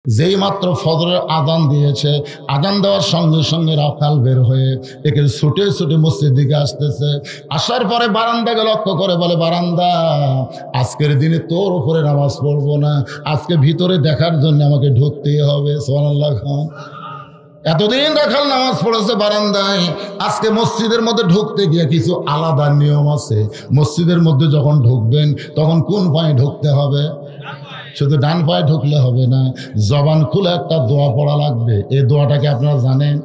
যেই মাত্র ফজরের আজান দিয়েছে, আজান দেওয়ার সঙ্গে সঙ্গে রাখাল বের হয়ে একে ছুটে ছুটে মসজিদ দিকে আসতেছে। আসার পরে বারান্দাকে লক্ষ্য করে বলে, বারান্দা, আজকের দিনে তোর উপরে নামাজ পড়বো না, আজকে ভিতরে দেখার জন্য আমাকে ঢুকতেই হবে। সুবহানাল্লাহ। এতদিন রাখাল নামাজ পড়েছে বারান্দায়, আজকে মসজিদের মধ্যে ঢুকতে গিয়ে কিছু আলাদা নিয়ম আছে। মসজিদের মধ্যে যখন ঢুকবেন তখন কোন পায়ে ঢুকতে হবে? শুধু ডান পায়ে ঢুকলে হবে না, জবান খুলে একটা দোয়া পড়া লাগবে। এই দোয়াটাকে আপনারা জানেন?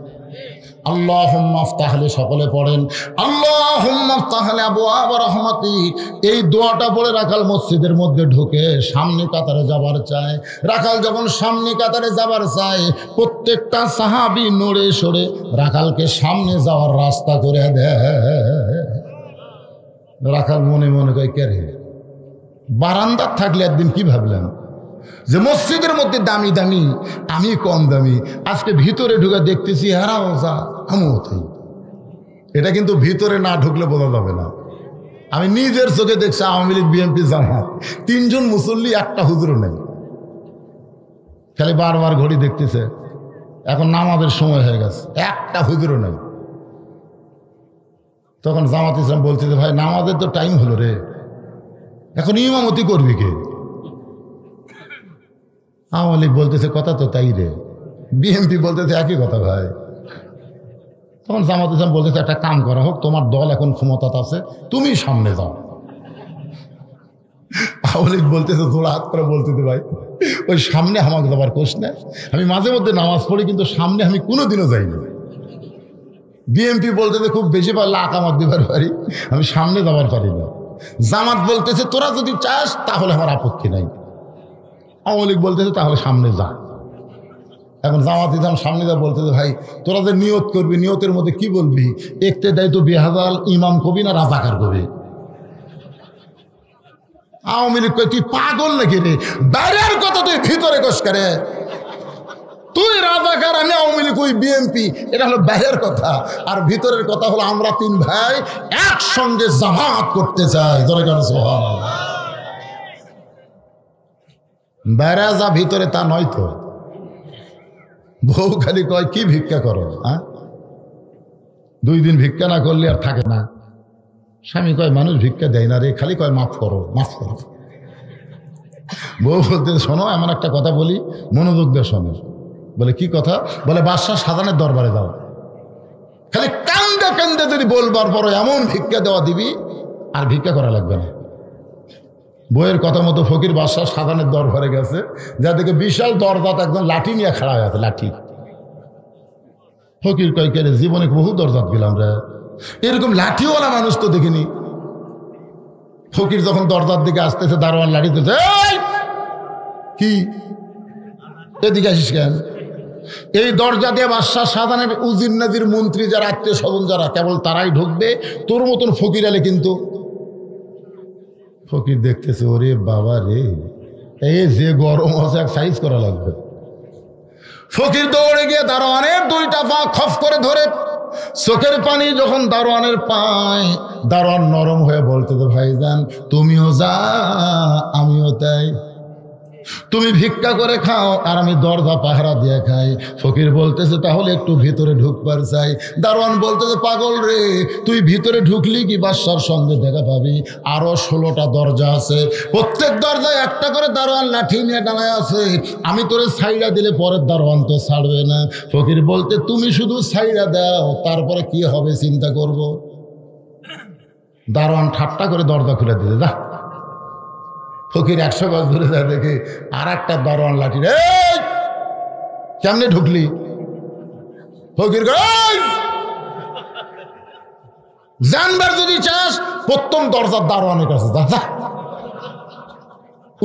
আল্লাহুম্মা আফতাহ, সকলে পড়েন, আল্লাহুম্মা আফতাহ আবওয়াব রাহমাতিক। এই দোয়াটা পড়ে রাখাল মসজিদের মধ্যে ঢুকে সামনে কাতারে যাবার চায়। রাখাল যখন সামনে কাতারে যাবার চায়, প্রত্যেকটা সাহাবী নড়ে সরে রাখালকে সামনে যাওয়ার রাস্তা করে দেয়। রাখাল মনে মনে কয়, কে রে, বারান্দার থাকলে একদিন কি ভাবলাম যে মসজিদের মধ্যে দামি দামি, আমি কম দামি, আজকে ভিতরে ঢুকে দেখতেছি হারাও যা আমিও তাই। এটা কিন্তু ভিতরে না ঢুকলে বোঝা যাবে না। আমি নিজের চোখে দেখছি আওয়ামী লীগ, বিএনপি, জামাত, তিনজন মুসল্লি, একটা হুজুরও নেই, খালি বারবার ঘড়ি দেখতেছে, এখন নামাজের সময় হয়ে গেছে, একটা হুজুরও নেই। তখন জামাত ইসলাম বলতেছে, ভাই নামাজের তো টাইম হলো রে, এখন ইমামতি করবি কে? আওয়ামী লীগ বলতেছে, কথা তো তাই রে, বিএনপি বলতেছে একই কথা ভাই। তখন জামাত ইসলাম বলতেছে, একটা কাম করা হোক, তোমার দল এখন ক্ষমতা আছে, তুমি সামনে যাও। আওয়ামী লীগ বলতেছে, জোড়া হাত করে বলতেছে, ভাই ওই সামনে আমাকে যাবার কোশ না, আমি মাঝে মধ্যে নামাজ পড়ি কিন্তু সামনে আমি কোনোদিনও যাইনি। বিএনপি বলতেছে, খুব বেশি পারলে আকামাত দিবার পারি, আমি সামনে যাবার পারি না। জামাত বলতেছে, তোরা যদি চাস তাহলে আমার আপত্তি নাই। আওয়ামী লীগ বলতেছে, তাহলে সামনে যা। এখন জামাত ইসলাম সামনে যা বলতেছে, ভাই তোরা যে নিয়ত করবি, নিয়তের মধ্যে কি বলবি? একতে দেয় তো বেহাজাল ইমাম কবি না রাজাকার কবি? আওয়ামী লীগ কই, তুই পাগল নাকি রে, বাইরের কথা তুই ভিতরে কস করে, তুই রাজাকার, আমি আওয়ামী লীগ, ওই বিএনপি, এটা হলো বাইরের কথা, আর ভিতরের কথা হলো আমরা তিন ভাই একসঙ্গে জামাত করতে চাই। বাইরে যা, ভিতরে তা নয় তো। বউ খালি কয়, কি ভিক্ষা করো? হ্যাঁ, 2 দিন ভিক্ষা না করলে আর থাকে না। স্বামী কয়, মানুষ ভিক্ষা দেয় না রে, খালি কয় মাফ করো, মাফ করো। বউ বলতে, শোনো এমন একটা কথা বলি, মনোযোগ দিয়ে শোনো। বলে, কি কথা? বলে, বাদশাহ শাহজাহানের দরবারে যাও, খালি কান্দে কান্দে যদি বলবার পর এমন ভিক্ষা দেওয়া দিবি, আর ভিক্ষা করা লাগবে না। বইয়ের কথা মতো ফকির বাদশাহ শাহজাহানের দরবারে গেছে, যা দেখে বিশাল দরজাতে একজন লাঠি নিয়ে খাড়া হয়ে আছে, লাঠি। ফকির কয়, কে রে, জীবনে বহু দরজাত গেলাম রে, এরকম লাঠিওয়ালা মানুষ তো দেখিনি। ফকির যখন দরজার দিকে আসতেছে, দারোয়ান লাঠি তুলছে, কি এদিকে আসিস কেন? এই দরজা দিয়ে বাদশাহ শাহজাহানের উজির নাজির মন্ত্রী যারা, আত্মীয় স্বজন যারা, কেবল তারাই ঢুকবে, তোর মতন ফকির আলে কিন্তু। ফকির দেখতেছে, ওরে বাবা রে, এই যে গরম আছে, এক সাইজ করা লাগবে। ফকির দৌড়ে গিয়ে দারোয়ানের 2টা পা খফ করে ধরে, চোখের পানি যখন দারোয়ানের পায়, দারোয়ান নরম হয়ে বলতেছে, ভাইজান তুমিও যা আমিও তাই, তুমি ভিক্ষা করে খাও আর আমি দরজা পাহারা দিয়ে খাই। ফকির বলতেছে, তাহলে একটু ভিতরে ঢুকবার চাই। দারোয়ান বলতেছে, পাগল রে, তুই ভিতরে ঢুকলি কি বাদশার সঙ্গে দেখা পাবি, আরো 16টা দরজা আছে, প্রত্যেক দরজায় একটা করে দারোয়ান লাঠি নিয়ে দাঁড়ায় আছে, আমি তোরে ছাইড়া দিলে পরের দারোয়ান তো ছাড়বে না। ফকির বলতে, তুমি শুধু ছাইড়া দাও, তারপরে কি হবে চিন্তা করব। দারোয়ান ঠাট্টা করে দরজা খুলে দিতে, যা। ফকির 100 গজ ধরে যায়, দেখে আর একটা দারোয়ান লাঠি, কেমনে ঢুকলি? ফকির জানবার যদি চাস, প্রথম দরজার দারোয়ানের কাছে যা।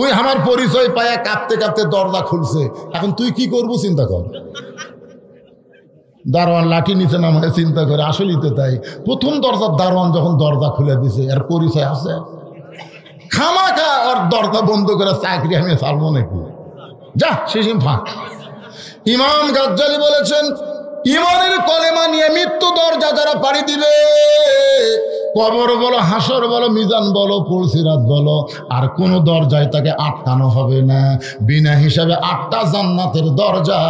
ওই আমার পরিচয় পায়া কাঁপতে কাঁপতে দরজা খুলছে, এখন তুই কি করবো চিন্তা কর। দারোয়ান লাঠি নিচে নামায় চিন্তা করে, আসলেই তো তাই, প্রথম দরজার দারোয়ান যখন দরজা খুলে দিছে, এর পরিচয় আছে, খামাখা ওর দরজা বন্ধ করে চাকরি আমি ছাড়বো নাকি, যা শেষিম ফাঁক। ইমাম গাজ্জালি বলেছেন, ইমানের কলেমা নিয়ে মৃত্যু দরজা যারা পাড়ি দিবে, কবর বলো, হাসর বলো, মিজান বলো, পুলসিরাত বলো, আর কোন দরজায় তাকে আটকানো হবে না। বিনা হিসাবে 8টা জান্নাতের দরজা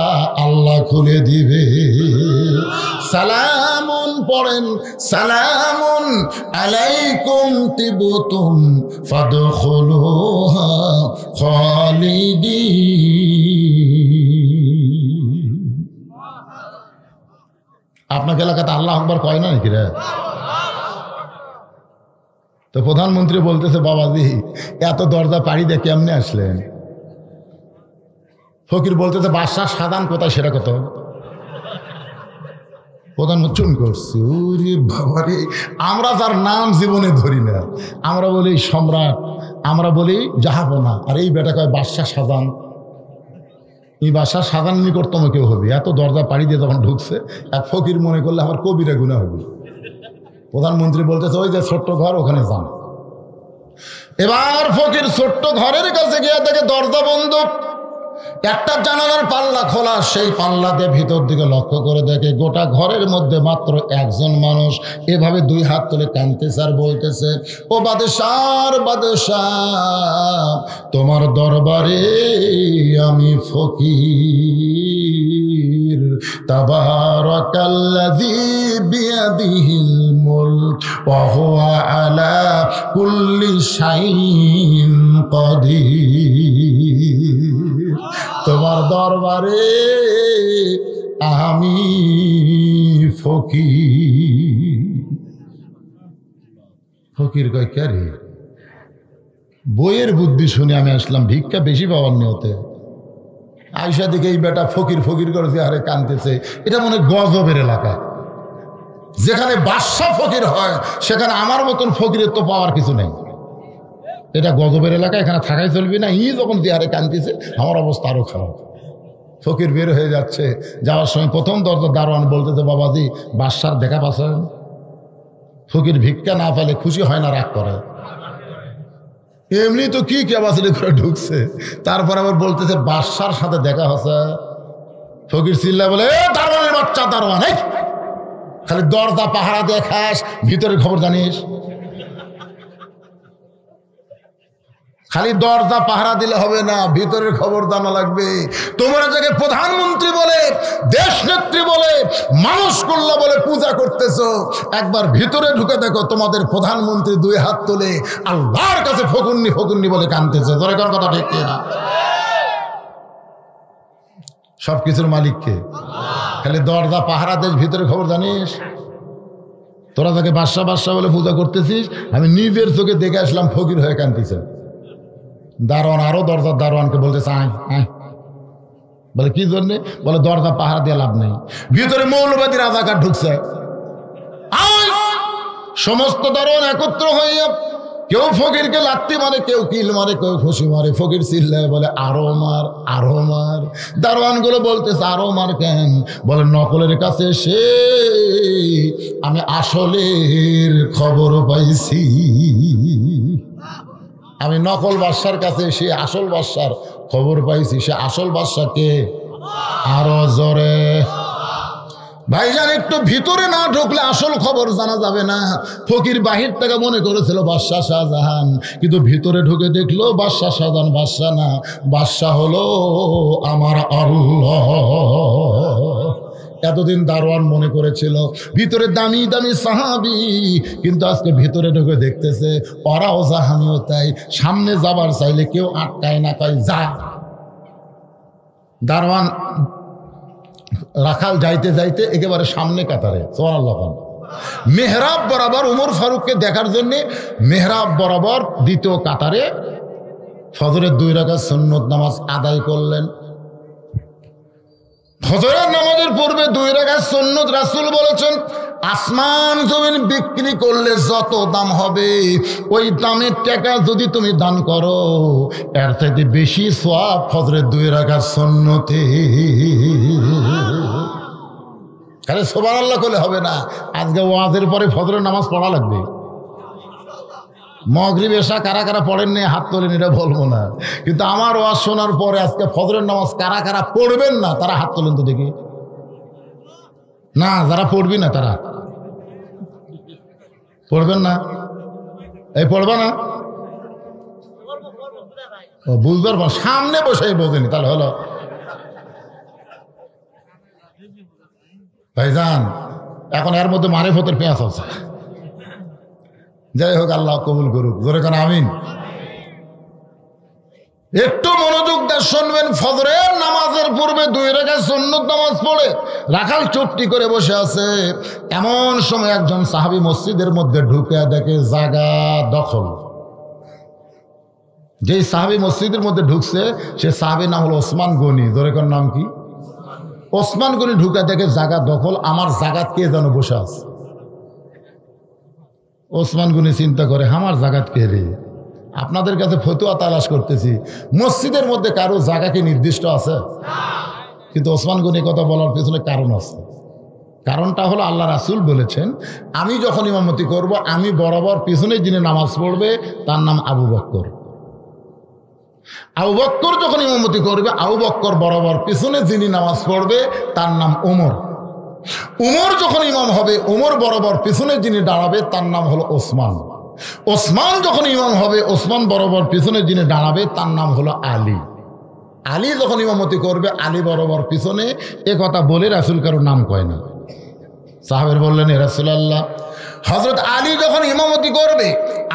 আল্লাহ খুলে দিবে। সালামুন পড়েন, সালামুন আলাইকুম তিবতুম ফাদখুলুহা খালিদিন। আপনাকে এলাকাতে আল্লাহু আকবার কয় না নাকি রে? তো প্রধানমন্ত্রী বলতেছে, বাবাজি এত দরজা পাড়ি দিয়ে কেমনে আসলেন? ফকির বলতেছে, বাদশাহ সাদান কোথায় সেটা কত? প্রধানমন্ত্রী চুন করছে, ওরে বাবারে, আমরা যার নাম জীবনে ধরি না, আমরা বলি সম্রাট, আমরা বলি জাহাপনা, আর এই বেটা কয় বাদশাহ সাদান। এই বাদশাহ সাদান নিকটতম কেউ হবে? এত দরজা পাড়ি দিয়ে যখন ঢুকছে, এক ফকির মনে করলে আমার কবিরা গুনাহ হবে। প্রধানমন্ত্রী বলতেছে, ওই যে ছোট্ট ঘর, ওখানে যান। এবার ফকির ছোট্ট ঘরের কাছে গিয়ে দেখে দরজা বন্ধ, একটা জানালার পাল্লা খোলা, সেই পাল্লাতে ভিতর দিকে লক্ষ্য করে দেখে গোটা ঘরের মধ্যে মাত্র একজন মানুষ এভাবে 2 হাত তুলে কাঁদতেছে আর বলতেছে, ও বাদশাহ, বাদশাহ, তোমার দরবারে আমি ফকির। তাবারাকাল্লাযী বিয়াদিহিল মুলক ওয়া হুয়া আলা কুল্লি শাইইন কাদির। তোমার দরবারে আমি ফকির। ফকির কয়, কে রে? বইয়ের বুদ্ধি শুনে আমি আসলাম ভিক্ষা বেশি পাওয়ার নিয়তে। আয়সা দিকে এই বেটা ফকির ফকির করে যে হারে কাঁদতেছে, এটা মনে গজবের এলাকা। যেখানে বাদশাহ ফকির হয় সেখানে আমার মতন ফকিরের তো পাওয়ার কিছু নেই। এটা গজবের এলাকা, এখানে থাকাই চলবে না। যখন দিহারে কাঁদতেছে আমার অবস্থা আরো খারাপ। ফকির বের হয়ে যাচ্ছে, যাওয়ার সময় প্রথম দরজার দারোয়ান বলতেছে, বাবাজি বাদশার দেখা পাচ্ছেন? ফকির ভিক্ষা না পেলে খুশি হয় না, রাগ করে। এমনি তো কি ক্যাপাসিটি করে ঢুকছে, তারপর আবার বলতেছে বাদশার সাথে দেখা হচ্ছে। ফকির চিল্লা বলে, দারোয়ানের বাচ্চা দারোয়ান, খালি দরজা পাহারা দেখাস, ভিতরের খবর জানিস? খালি দরজা পাহারা দিলে হবে না, ভিতরের খবর জানা লাগবে। তোমরা যাকে প্রধানমন্ত্রী বলে, দেশ নেত্রী বলে, মানুষ কল্লা বলে পূজা করতেছো, একবার ভিতরে ঢুকে দেখো তোমাদের প্রধানমন্ত্রী 2 হাত তুলে আল্লাহর কাছে ফকুন্নি ফকুন্নি বলে কাঁদতেছে। ধরে কোন কথা ঠিক না? সবকিছুর মালিককে। খালি দরজা পাহারা দেশ, ভিতরে খবর জানিস? তোরা যাকে বাদশা বাদশা বলে পূজা করতেছিস, আমি নিজের চোখে দেখে আসলাম ফকির হয়ে কাঁদতেছে। দারোয়ান আরো দরজার দারোয়ানকে বলতেছে, আয় আয়। বলে কি জন্যে? বলে দরজা পাহারা দিয়ে লাভ নেই, ভিতরে মৌলবাদী রাজাকার ঢুকছে। সমস্ত দারোয়ান একত্র হইয়া কেউ ফকিরকে লাত্তি মারে, কেউ কিল মারে, কেউ খুশি মারে। ফকির চিল্লায় বলে, আরো মার, আরো মার। দারোয়ান গুলো বলতেছে, আরো মার কেন? বলে নকলের কাছে সে আমি আসলের খবর পাইছি। আমি নকল বাদশার কাছে সে আসল বাদশার খবর পাইছি। সে আসল বাদশাকে আরো জোরে। ভাইজান, একটু ভিতরে না ঢুকলে আসল খবর জানা যাবে না। ফকির বাহির থেকে মনে করেছিল বাদশাহ শাহজাহান, কিন্তু ভিতরে ঢুকে দেখলো বাদশাহ শাহজাহান বাদশাহ না, বাদশাহ হলো আমার আল্লাহ। এতদিন দারোয়ান মনে করেছিল ভিতরে দামি দামি সাহাবি, কিন্তু আজকে ভিতরে ঢুকে দেখতেছে ওরাও জাহানিও তাই। সামনে যাবার চাইলে কেউ আটকায় না, কয় যা। দারোয়ান রাখাল যাইতে যাইতে একেবারে সামনে কাতারে, সুবহানাল্লাহ। মেহরাব বরাবর উমর ফারুককে দেখার জন্য মেহরাব বরাবর দ্বিতীয় কাতারে ফজরের 2 রাকাত সুন্নত নামাজ আদায় করলেন। ফজরের নামাজের পূর্বে 2 রাকাত সুন্নত রাসূল বলেছেন, আসমান জমিন বিক্রি করলে যত দাম হবে ওই দামের টাকা যদি তুমি দান করো, এর চাইতে বেশি সওয়াব ফজরের 2 রাকাত সুন্নতে। খালি সুবহানাল্লাহ করলে হবে না, আজকে ওয়াজের পরে ফজরের নামাজ পড়া লাগবে। মাগরিব এশা কারা কারা পড়েন না হাত তোলেন, এটা বলবো না, কিন্তু আমার ওয়াজ শোনার পরে আজকে ফজরের নামাজ কারা কারা পড়বেন না তারা হাত তোলেন তো দেখি। না, যারা পড়বি না তারা পড়বেন না? এই পড়বা না? ও বুঝবার পর সামনে বসে বোঝেনি, তাহলে হলো ভাইজান। এখন এর মধ্যে মারিফতের পেঁয়াজ আছে। যাই হোক, আল্লাহ কবুল করুক, জোরে কেন আমিন। একটু মনোযোগ দিয়ে শুনবেন। ফজরের নামাজের পূর্বে 2 রাকাত সুন্নত নামাজ পড়ে রাখাল চুপটি করে বসে আছে। এমন সময় একজন সাহাবী মসজিদের মধ্যে ঢুকে দেখে জায়গা দখল। যেই সাহাবী মসজিদের মধ্যে ঢুকছে সে সাহাবীর নাম হলো ওসমান গনি। জোরে কোন নাম কি? ওসমান গনি। ঢুকে দেখে জায়গা দখল, আমার জায়গাত কে যেন বসে আছে। ওসমান গনি চিন্তা করে, আমার জায়গাত কে রে? আপনাদের কাছে ফতোয়া তালাশ করতেছি, মসজিদের মধ্যে কারো জায়গা কি নির্দিষ্ট আছে? কিন্তু ওসমান গনি কথা বলার পেছনে কারণ আছে। কারণটা হলো আল্লাহ রাসূল বলেছেন, আমি যখন ইমামতি করব আমি বরাবর পিছনে যিনি নামাজ পড়বে তার নাম আবু বকর। আবু বকর যখন ইমামতি করবে, আবু বকর বরাবর পিছনে যিনি নামাজ পড়বে তার নাম ওমর। ওমর যখন ইমাম হবে, ওমর বরাবর পিছনে যিনি দাঁড়াবে তার নাম হলো ওসমান। ওসমান যখন ইমাম হবে, ওসমান বরাবর পিছনে যিনি দাঁড়াবে তার নাম হলো আলী। আলী যখন ইমামতি করবে, আলী বরাবর পিছনে। এ কথা বলে রাসূল কারোর নাম কয় না। সাহাবের বললেন, এ রাসূলুল্লাহ, হযরত আলী যখন ইমামতি করবে,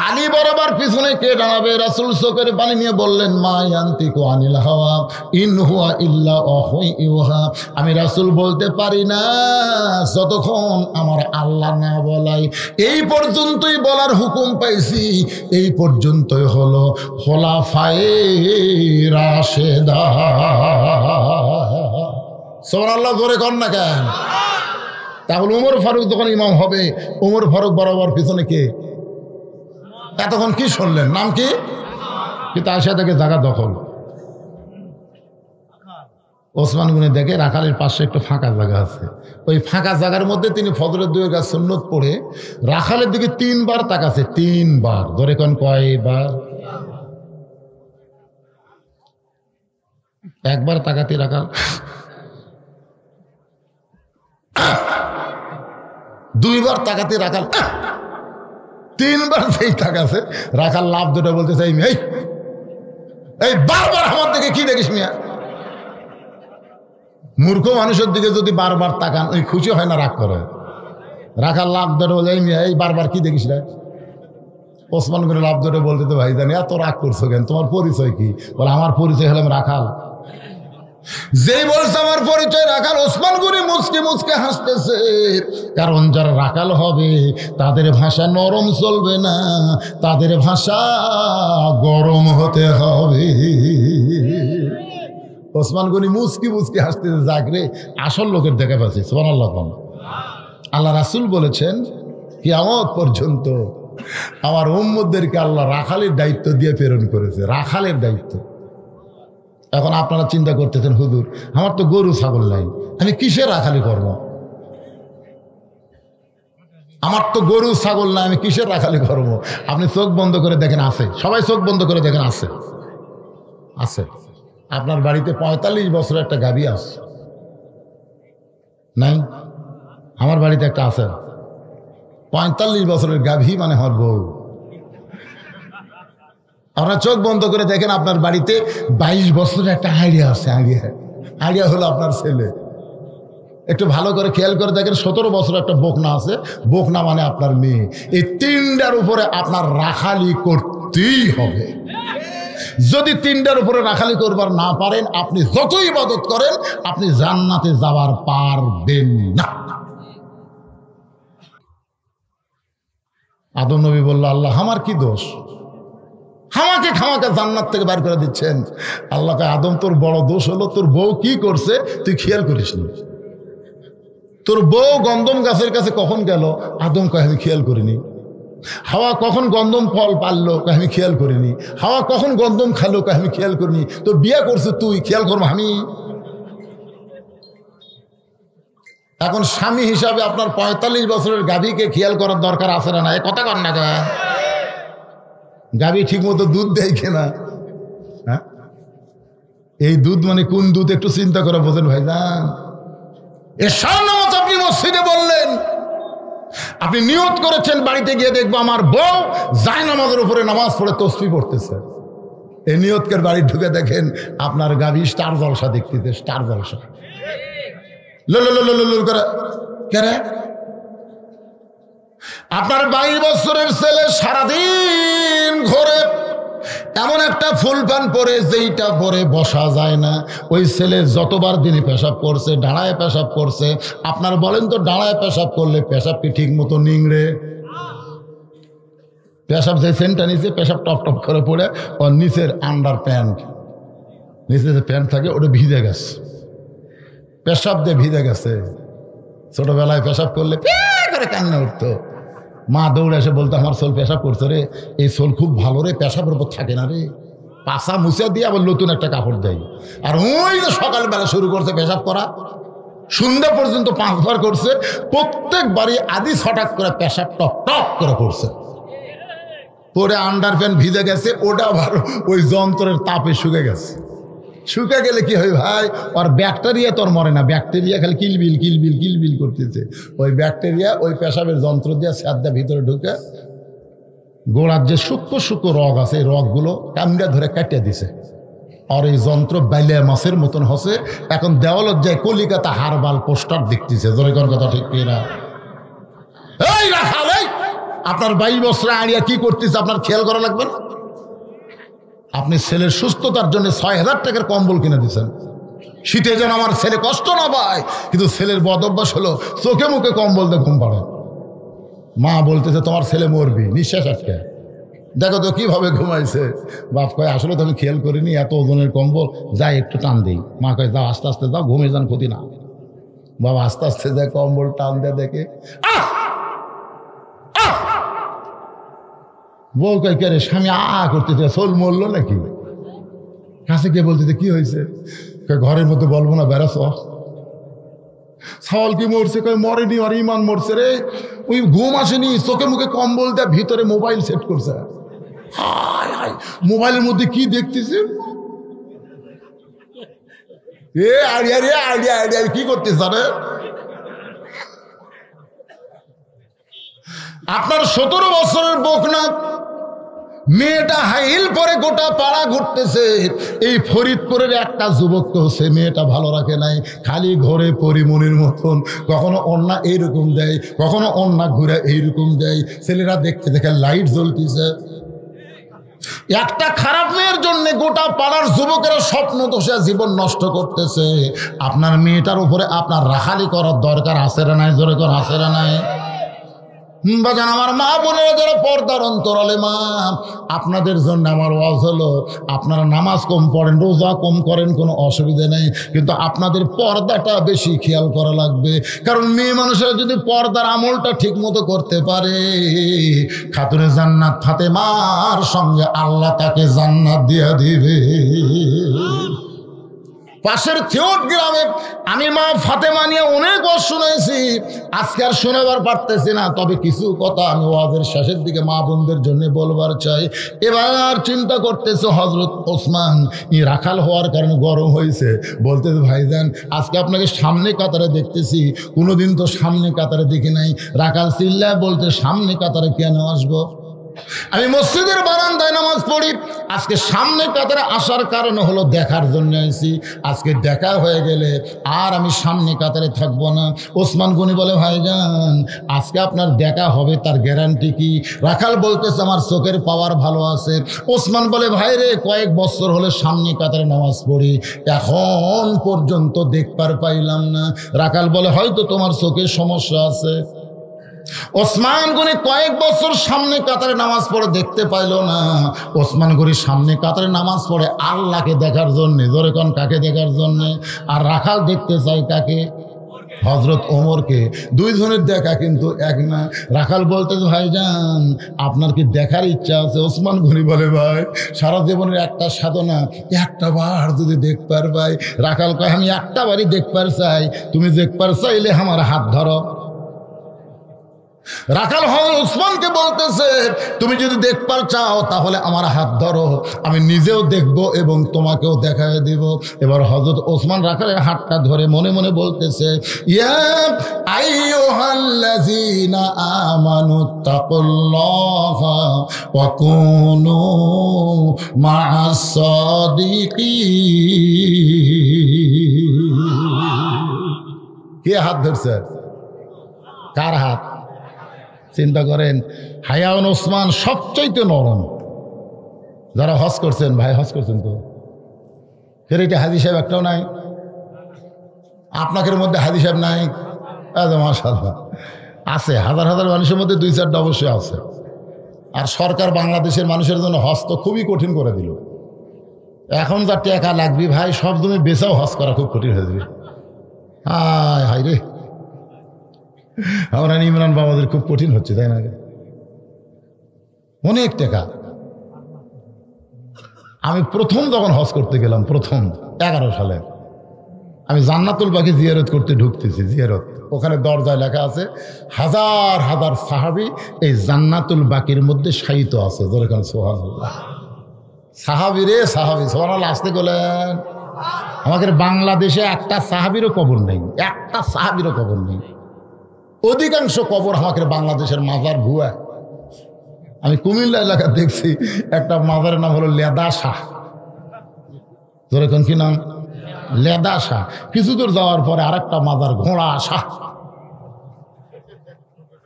আলী বরাবর পিছনে কে দাঁড়াবে? রাসূল চোখের পানি নিয়ে বললেন, মা ইয়ান্তিকু আনিল হাওয়া ইন হুয়া ইল্লা ওয়াহয়ুন ইউহা। আমি রাসূল বলতে পারি না যতক্ষণ আমার আল্লাহ না বলাই। এই পর্যন্তই বলার হুকুম পাইছি, এই পর্যন্তই হলো খোলাফায়ে রাশেদা। সুবহানাল্লাহ, জোরে কর না কেন? তাহলে ওমর ফারুক যখন ইমাম হবে, ওমর ফারুক বরাবর পিছনে কে? এতক্ষণ কি শুনলেন? নাম কি? কিন্তু আসা থেকে জায়গা দখল। ওসমান গনি দেখে রাখালের পাশে একটু ফাঁকা জায়গা আছে। ওই ফাঁকা জায়গার মধ্যে তিনি ফজরের 2 রাকাত সুন্নত পড়ে রাখালের দিকে 3 বার তাকাছে। 3 বার। ধরে কোন কয়বার? একবার তাকাতে রাখাল, 2 বার তাকাতে রাখাল, 3 বার সেই তাকাছে। রাখাল লাভ দুটো বলতে চাই, এই বারবার আমার দিকে কি দেখিস মিয়া? মূর্খ মানুষের দিকে যদি বারবার তাকান, ওই খুশি হয় না রাগ করে? রাখাল লাভ দুটো বলে, এই বারবার কি দেখিস রে? ওসমান করে লাভ দুটো বলতে, তো ভাই জানি এত রাগ করছো কেন? তোমার পরিচয় কি? বলে, আমার পরিচয় হলাম রাখাল। যেই বলছে আমার পরিচয় রাখাল, ওসমান গনি মুচকে মুচকে হাসতেছে। কারণ যারা রাখাল হবে তাদের ভাষা নরম চলবে না, তাদের ভাষা গরম হতে হবে। ওসমান গনি মুচকি মুচকি হাসতেছে। যাকরে, আসল লোকের দেখা পাচ্ছে। সুবহানাল্লাহ। আল্লাহ রাসূল বলেছেন, কিয়ামত পর্যন্ত আমার উম্মতদেরকে আল্লাহ রাখালের দায়িত্ব দিয়ে প্রেরণ করেছে। রাখালের দায়িত্ব। এখন আপনারা চিন্তা করতেছেন, হুজুর আমার তো গরু ছাগল নাই, আমি কিসের রাখালি করব? আমার তো গরু ছাগল নাই, আমি কিসের রাখালি করব? আপনি চোখ বন্ধ করে দেখেন, আছে। সবাই চোখ বন্ধ করে দেখেন, আছে। আছে। আপনার বাড়িতে 45 বছরের একটা গাভী আছে নাই? আমার বাড়িতে একটা আছে। 45 বছরের গাভী মানে আমার বউ। আপনার চোখ বন্ধ করে দেখেন, আপনার বাড়িতে 22 বছরের একটা আইডিয়া আছে। আইডিয়া হলো আপনার ছেলে। একটু ভালো করে খেয়াল করে দেখেন, 17 বছর একটা বকনা আছে। বকনা মানে আপনার মেয়ে। এই 3টার উপরে আপনার রাখালি করতেই হবে। যদি 3টার উপরে রাখালি করবার না পারেন, আপনি যতই ইবাদত করেন, আপনি জান্নাতে যাওয়ার পারবেন না। আদম নবী বলল, আল্লাহ আমার কি দোষ? আমাকে খামাকে জান্নাত থেকে বের করে দিচ্ছেন। আল্লাহকে, আদম তোর বড় দোষ হলো তোর বউ কি করছে তুই খেয়াল করিস নি। তোর বউ গন্ধম গাছের কাছে কখন গেল? আদম কয়, আমি খেয়াল করিনি। হাওয়া কখন গন্ধম ফল পারলো? আমি খেয়াল করিনি। হাওয়া কখন গন্ধম খালো? আমি খেয়াল করিনি। তো বিয়ে করছে তুই, খেয়াল করবো আমি? এখন স্বামী হিসাবে আপনার 45 বছরের গাভীকে খেয়াল করার দরকার আছে না? এ কথা কর না। গাভী ঠিক মতো দুধ দেয় কিনা? হ্যাঁ, এই দুধ মানে কোন দুধ একটু চিন্তা করে বোঝেন ভাইজান। এশার নামাজ আপনি মসজিদে বললেন, আপনি নিয়ত করেছেন বাড়িতে গিয়ে দেখবো আমার বউ জায়নামাজের উপরে নামাজ পড়ে তসবিহ পড়তেছে, এই নিয়তকের বাড়ি ঢুকে দেখেন আপনার গাভী স্টার জলসা দেখতেছে, স্টার জলসা করে কেরে। আপনার 22 বছরের ছেলে সারাদিন ঘরে এমন একটা ফুল প্যান্ট পরে যেইটা পরে বসা যায় না, ওই ছেলে যতবার দিনে পেশাব করছে, দাঁড়ায় পেশাব করছে। আপনার বলেন তো দাঁড়ায় পেশাব করলে পেশাব কি ঠিক মতো নিংড়ে? পেশাব যে সেন্টটা নিচে পেশাব টপ টপ করে পড়ে ওর নিচের আন্ডার প্যান্ট, নিচে যে প্যান্ট থাকে ওটা ভিজে গেছে, পেশাব দিয়ে ভিজে গেছে। ছোটবেলায় পেশাব করলে করে কান্না উঠতো, মা দৌড়ে এসে বলতো আমার সোল পেশাব করছে রে, এই সোল খুব ভালো রে, পেশাবের উপর থাকে না রে। পাশা মুছে দিয়ে আবার নতুন একটা কাপড় দেয়। আর ওই যে সকালবেলা শুরু করছে পেশাব করা, সন্ধ্যা পর্যন্ত 5 বার করছে, প্রত্যেকবারই আদি ছটাক করে পেশাব টপ টপ করে পড়ছে। পরে আন্ডার প্যান্ট ভিজে গেছে, ওটা আবার ওই যন্ত্রের তাপে শুকে গেছে। শুকে গেলে কি হয় ভাই, ওর ব্যাকটেরিয়া তোর মরে না, ব্যাকটেরিয়া খালি কিলবিল কিলবিল কিলবিল করতেছে। ওই ব্যাকটেরিয়া ওই পেশাবের যন্ত্র দিয়ে স্যাদা ভিতরে ঢুকে গোড়ার যে সূক্ষ্ম সূক্ষ্ম রগ আছে, এই রগগুলো কামড়া ধরে কাটিয়ে দিছে। আর এই যন্ত্র বাইলে মাছের মতন হসে। এখন দেওয়ালত যায় কলিকাতা হারবাল পোস্টার দেখতেছে, জোরে কোন কথা ঠিক কিনা? এই রাখাল, আপনার 22 বছরে আড়িয়া কি করতেছে আপনার খেয়াল করা লাগবে না? আপনি ছেলের সুস্থতার জন্য 6000 টাকার কম্বল কিনে দিচ্ছেন, শীতে যেন আমার ছেলে কষ্ট না পায়, কিন্তু ছেলের বদ অভ্যাস হলো চোখে মুখে কম্বল দিয়ে ঘুম পাড়ে। মা বলতেছে তোমার ছেলে মরবি, নিঃশ্বাস আটকে, দেখো তো কিভাবে ঘুমাইছে। বাপ কয় আসলে তো আমি খেয়াল করিনি, এত ওজনের কম্বল, যাই একটু টান দিই। মা কয় যাও আস্তে আস্তে যাও, ঘুমিয়ে যান, ক্ষতি না। বাবা আস্তে আস্তে যায়, কম্বল টান দিয়ে দেখে বউ কয় কে রে, স্বামী করতেছে, সোল মরলো নাকি? কাছে কে বলতেছে কি হয়েছে? ঘরের মধ্যে বলবো না, বেড়াছ ছাওয়াল কি মরছে? কয় মরেনি, আর ইমান মরছে রে। ওই ঘুম আসেনি, চোখে মুখে কম্বল দেয়, ভিতরে মোবাইল সেট করছে। হায় হায়, মোবাইলের মধ্যে কি দেখতেছে? এ আইডিয়া রে, আইডিয়া আইডিয়া কি করতেছ? আপনার 17 বছরের বকনা মেয়েটা হাইল পরে গোটা পাড়া ঘুরতেছে। এই ফরিদপুরের একটা যুবককে সে মেয়েটা ভালো রাখে নাই, খালি ঘরে পরিমণির মতন, কখনো অন্যা এইরকম দেয়, কখনো অন্যা ঘুরে এইরকম দেয়। ছেলেরা দেখতে দেখে লাইট জ্বলতেছে। একটা খারাপ মেয়ের জন্য গোটা পাড়ার যুবকেরা স্বপ্ন দোষে জীবন নষ্ট করতেছে। আপনার মেয়েটার উপরে আপনার রাখালি করার দরকার আছে না নাই? জোরে কর, আছে না নাই? বাজান আমার মা বোনেরা যারা পর্দার অন্তরালে মা, আপনাদের জন্য আমার ওয়াজ হলো, আপনারা নামাজ কম পড়েন, রোজা কম করেন, কোনো অসুবিধা নেই, কিন্তু আপনাদের পর্দাটা বেশি খেয়াল করা লাগবে। কারণ মেয়ে মানুষেরা যদি পর্দার আমলটা ঠিক মতো করতে পারে, খাতুনে জান্নাত ফাতেমার সঙ্গে আল্লাহ তাকে জান্নাত দিয়ে দিবে। পাশের থিওট গ্রামে আমি মা ফাতেমা নিয়ে অনেক ওয়াজ শুনেছি, আজকে আর শোনাবার পারতেছি না, তবে কিছু কথা আমি ওয়াজের শেষের দিকে মা বোনদের জন্য বলবার চাই। এবার চিন্তা করতেছে হজরত ওসমান রাখাল হওয়ার কারণে গরম হয়েছে, বলতেছে ভাইজান আজকে আপনাকে সামনে কাতারে দেখতেছি, কোনোদিন তো সামনে কাতারে দেখি নাই। রাখাল চিল্লায় বলতে সামনে কাতারে কেন আসবো? আমি মসজিদের বারান্দায় নামাজ পড়ি, আজকে সামনে কাতারে আসার কারণ হলো দেখার জন্য আইছি। আজকে দেখা হয়ে গেলে আর আমি সামনে কাতারে থাকবো না। ওসমান গনি বলে ভাইজান আজকে আপনার দেখা হবে, তার গ্যারান্টি কি? রাখাল বলতেছে আমার চোখের পাওয়ার ভালো আছে। ওসমান বলে ভাই রে, কয়েক বছর হলে সামনে কাতারে নামাজ পড়ি, এখন পর্যন্ত দেখবার পাইলাম না। রাখাল বলে হয়তো তোমার চোখের সমস্যা আছে। ওসমান গনি কয়েক বছর সামনে কাতারে নামাজ পড়ে দেখতে পাইল না। ওসমান গনি সামনে কাতারে নামাজ পড়ে আল্লাহকে দেখার জন্যে। জোরে কোন, কাকে দেখার জন্যে? আর রাখাল দেখতে চাই কাকে? হজরত ওমরকে। দুইজনের দেখা কিন্তু এক না। রাখাল বলতে ভাইজান আপনার কি দেখার ইচ্ছা আছে? ওসমান গনি বলে ভাই সারা জীবনের একটা সাধনা, একটা বার যদি দেখবার ভাই। রাখাল কয় আমি একটা বারই দেখবার চাই, তুমি দেখবার চাইলে আমার হাত ধরো। রাখাল হযরত ওসমানকে বলতেছে, তুমি যদি দেখবার চাও তাহলে আমার হাত ধরো, আমি নিজেও দেখব এবং তোমাকেও দেখায় দিব। এবার হযরত ওসমান রাখালের হাতটা ধরে মনে মনে বলতেছে, ইয়া আইয়ুহাল্লাযীনা আমানুত্তাকুল্লাহা ওয়া কুনু মা'আস সাদিকিন। কে হাত ধরছে? কার হাত? চিন্তা করেন, হায়াউন ওসমান সবচাইতে নরম। যারা হজ করছেন, ভাই হজ করছেন তো, ফের এটা হাজী সাহেব একটাও নাই? আপনাদের মধ্যে হাজী সাহেব নাই? মাশাআল্লাহ আছে, হাজার হাজার মানুষের মধ্যে 2-4টা অবশ্যই আছে। আর সরকার বাংলাদেশের মানুষের জন্য হজ তো খুবই কঠিন করে দিল। এখন যা টাকা লাগবে ভাই, সব জমি বেচাও হজ করা খুব কঠিন হয়ে যাবে। হায় রে, আমরা ইমরান বাবাদের খুব কঠিন হচ্ছে, তাই না? অনেক টাকা। আমি প্রথম যখন হজ করতে গেলাম, প্রথম 11 সালে, আমি জান্নাতুল বাকি জিয়ারত করতে ঢুকতেছি। জিয়ারত ওখানে দরজায় লেখা আছে, হাজার হাজার সাহাবী এই জান্নাতুল বাকির মধ্যে শায়িত আছে। যেরকম সুবহানাল্লাহ, সাহাবী রে সাহাবী, সুবহানাল্লাহ আসতে গেলেন। আমাদের বাংলাদেশে একটা সাহাবীরও কবর নেই, একটা সাহাবীরও কবর নেই। অধিকাংশ কবর আমাদের বাংলাদেশের মাজার ভুয়া। আমি কুমিল্লা এলাকা দেখছি একটা মাজারের নাম হলো লেদা শাহ। যেরকম কি নাম? লেদা শাহ। কিছু দূর যাওয়ার পরে আরেকটা মাজার ঘোড়া শাহ।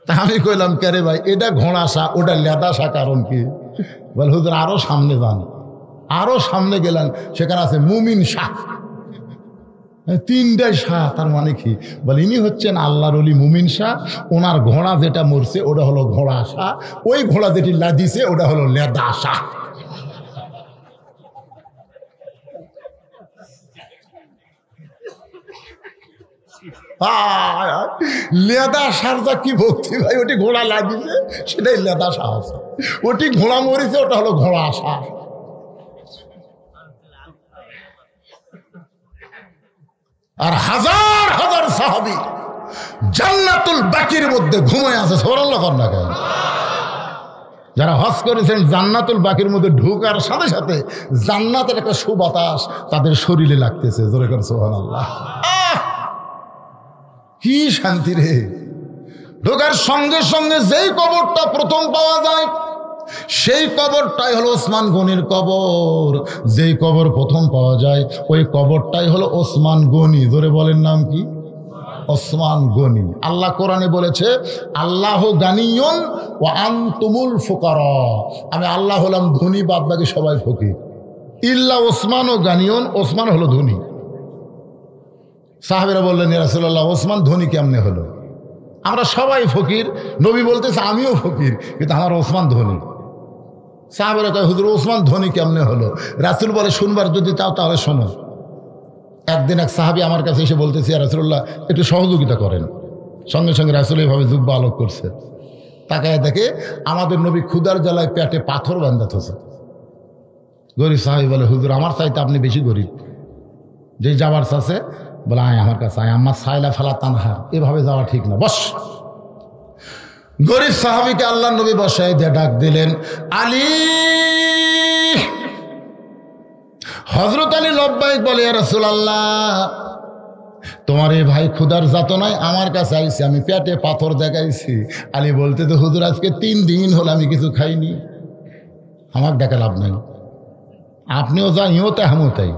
তা আমি কইলাম, কে রে ভাই, এটা ঘোড়া শাহ, ওটা লেদা শাহ, কারণ কি? বল হুজুর আরো সামনে যান। আরো সামনে গেলেন, সেখানে আছে মুমিন শাহ। 3টাই শাহ, তার মানে কি? বলে ইনি হচ্ছেন আল্লাহর ওলি মুমিন শাহ। ওনার ঘোড়া যেটা মরছে ওটা হলো ঘোড়া শাহ, ওই ঘোড়া যেটি লাদিছে ওটা হলো লেদা শাহ। লেদা শাহটা কি ভক্তি ভাই, ওটি ঘোড়া লাগিছে সেটাই লেদা শাহ আছে, ওটি ঘোড়া মরিছে ওটা হলো ঘোড়া শাহ। আর হাজার হাজার সাহাবী জান্নাতুল বাকির মধ্যে ঘুমিয়ে আছে। সুবহানাল্লাহ না কেন? যারা হজ করেছেন জান্নাতুল বাকির মধ্যে ঢোকার সাথে সাথে জান্নাতের একটা সুবাতাস তাদের শরীরে লাগতেছে। জোরে করে সুবহানাল্লাহ। কি শান্তি রে! ঢোকার সঙ্গে সঙ্গে যেই কবরটা প্রথম পাওয়া যায় সেই কবরটাই হলো ওসমান গনির কবর। যেই কবর প্রথম পাওয়া যায় ওই কবরটাই হলো ওসমান গনি। ধরে বলেন নাম কি? ওসমান গনি। আল্লাহ কোরআনে বলেছে, আল্লাহু গানিয়ুন ওয়া আনতুমুল ফুকারা। আমি আল্লাহ হলাম ধনী, বাদ বাকি সবাই ফকির। ইল্লা ওসমান ও গানিয়ুন, ওসমান হলো ধনী। সাহাবীরা বললেন, ইয়া রাসূলুল্লাহ, ওসমান ধনী কেমনে হলো? আমরা সবাই ফকির, নবী বলতেছে আমিও ফকির, কিন্তু আমার ওসমান ধনী। সাহাবীরা কয়, হুজুর ওসমান ধনী কেমনে হলো? রাসূল বলে, শুনবার যদি চাও তাহলে শোনো। একদিন এক সাহাবী আমার কাছে এসে বলতেছে, ইয়া রাসূলুল্লাহ, একটু সহযোগিতা করেন। সঙ্গে সঙ্গে রাসূল এইভাবে জুব্বা আলোক করছে, তাকায় দেখে আমাদের নবী ক্ষুধার জ্বালায় পেটে পাথর বাঁধা থছে। গরিব সাহাবী বলে, হুজুর আমার চাইতে আপনি বেশি গরিব। যে যাওয়ার চাচ্ছে বলে, আয় আমার কাছে আয়, আমার সাইলা ফেলা তানহার, এভাবে যাওয়া ঠিক না, বস। গরিব সাহাবীকে আল্লাহ নবী বসায় দিয়ে ডাক দিলেন, আলী। হযরত আলী লব্বাইক বলে, ইয়া রাসূলুল্লাহ, তোমার এই ভাই ক্ষুধার যাতনায় আমার কাছে আইছে, আমি পেটে পাথর দেখাইছি। আলী বলতে তো, হুজুর আজকে 3 দিন হলো আমি কিছু খাইনি, আমার ডাকা লাভ নাই, আপনিও যা ইও তাই আমিও তাই।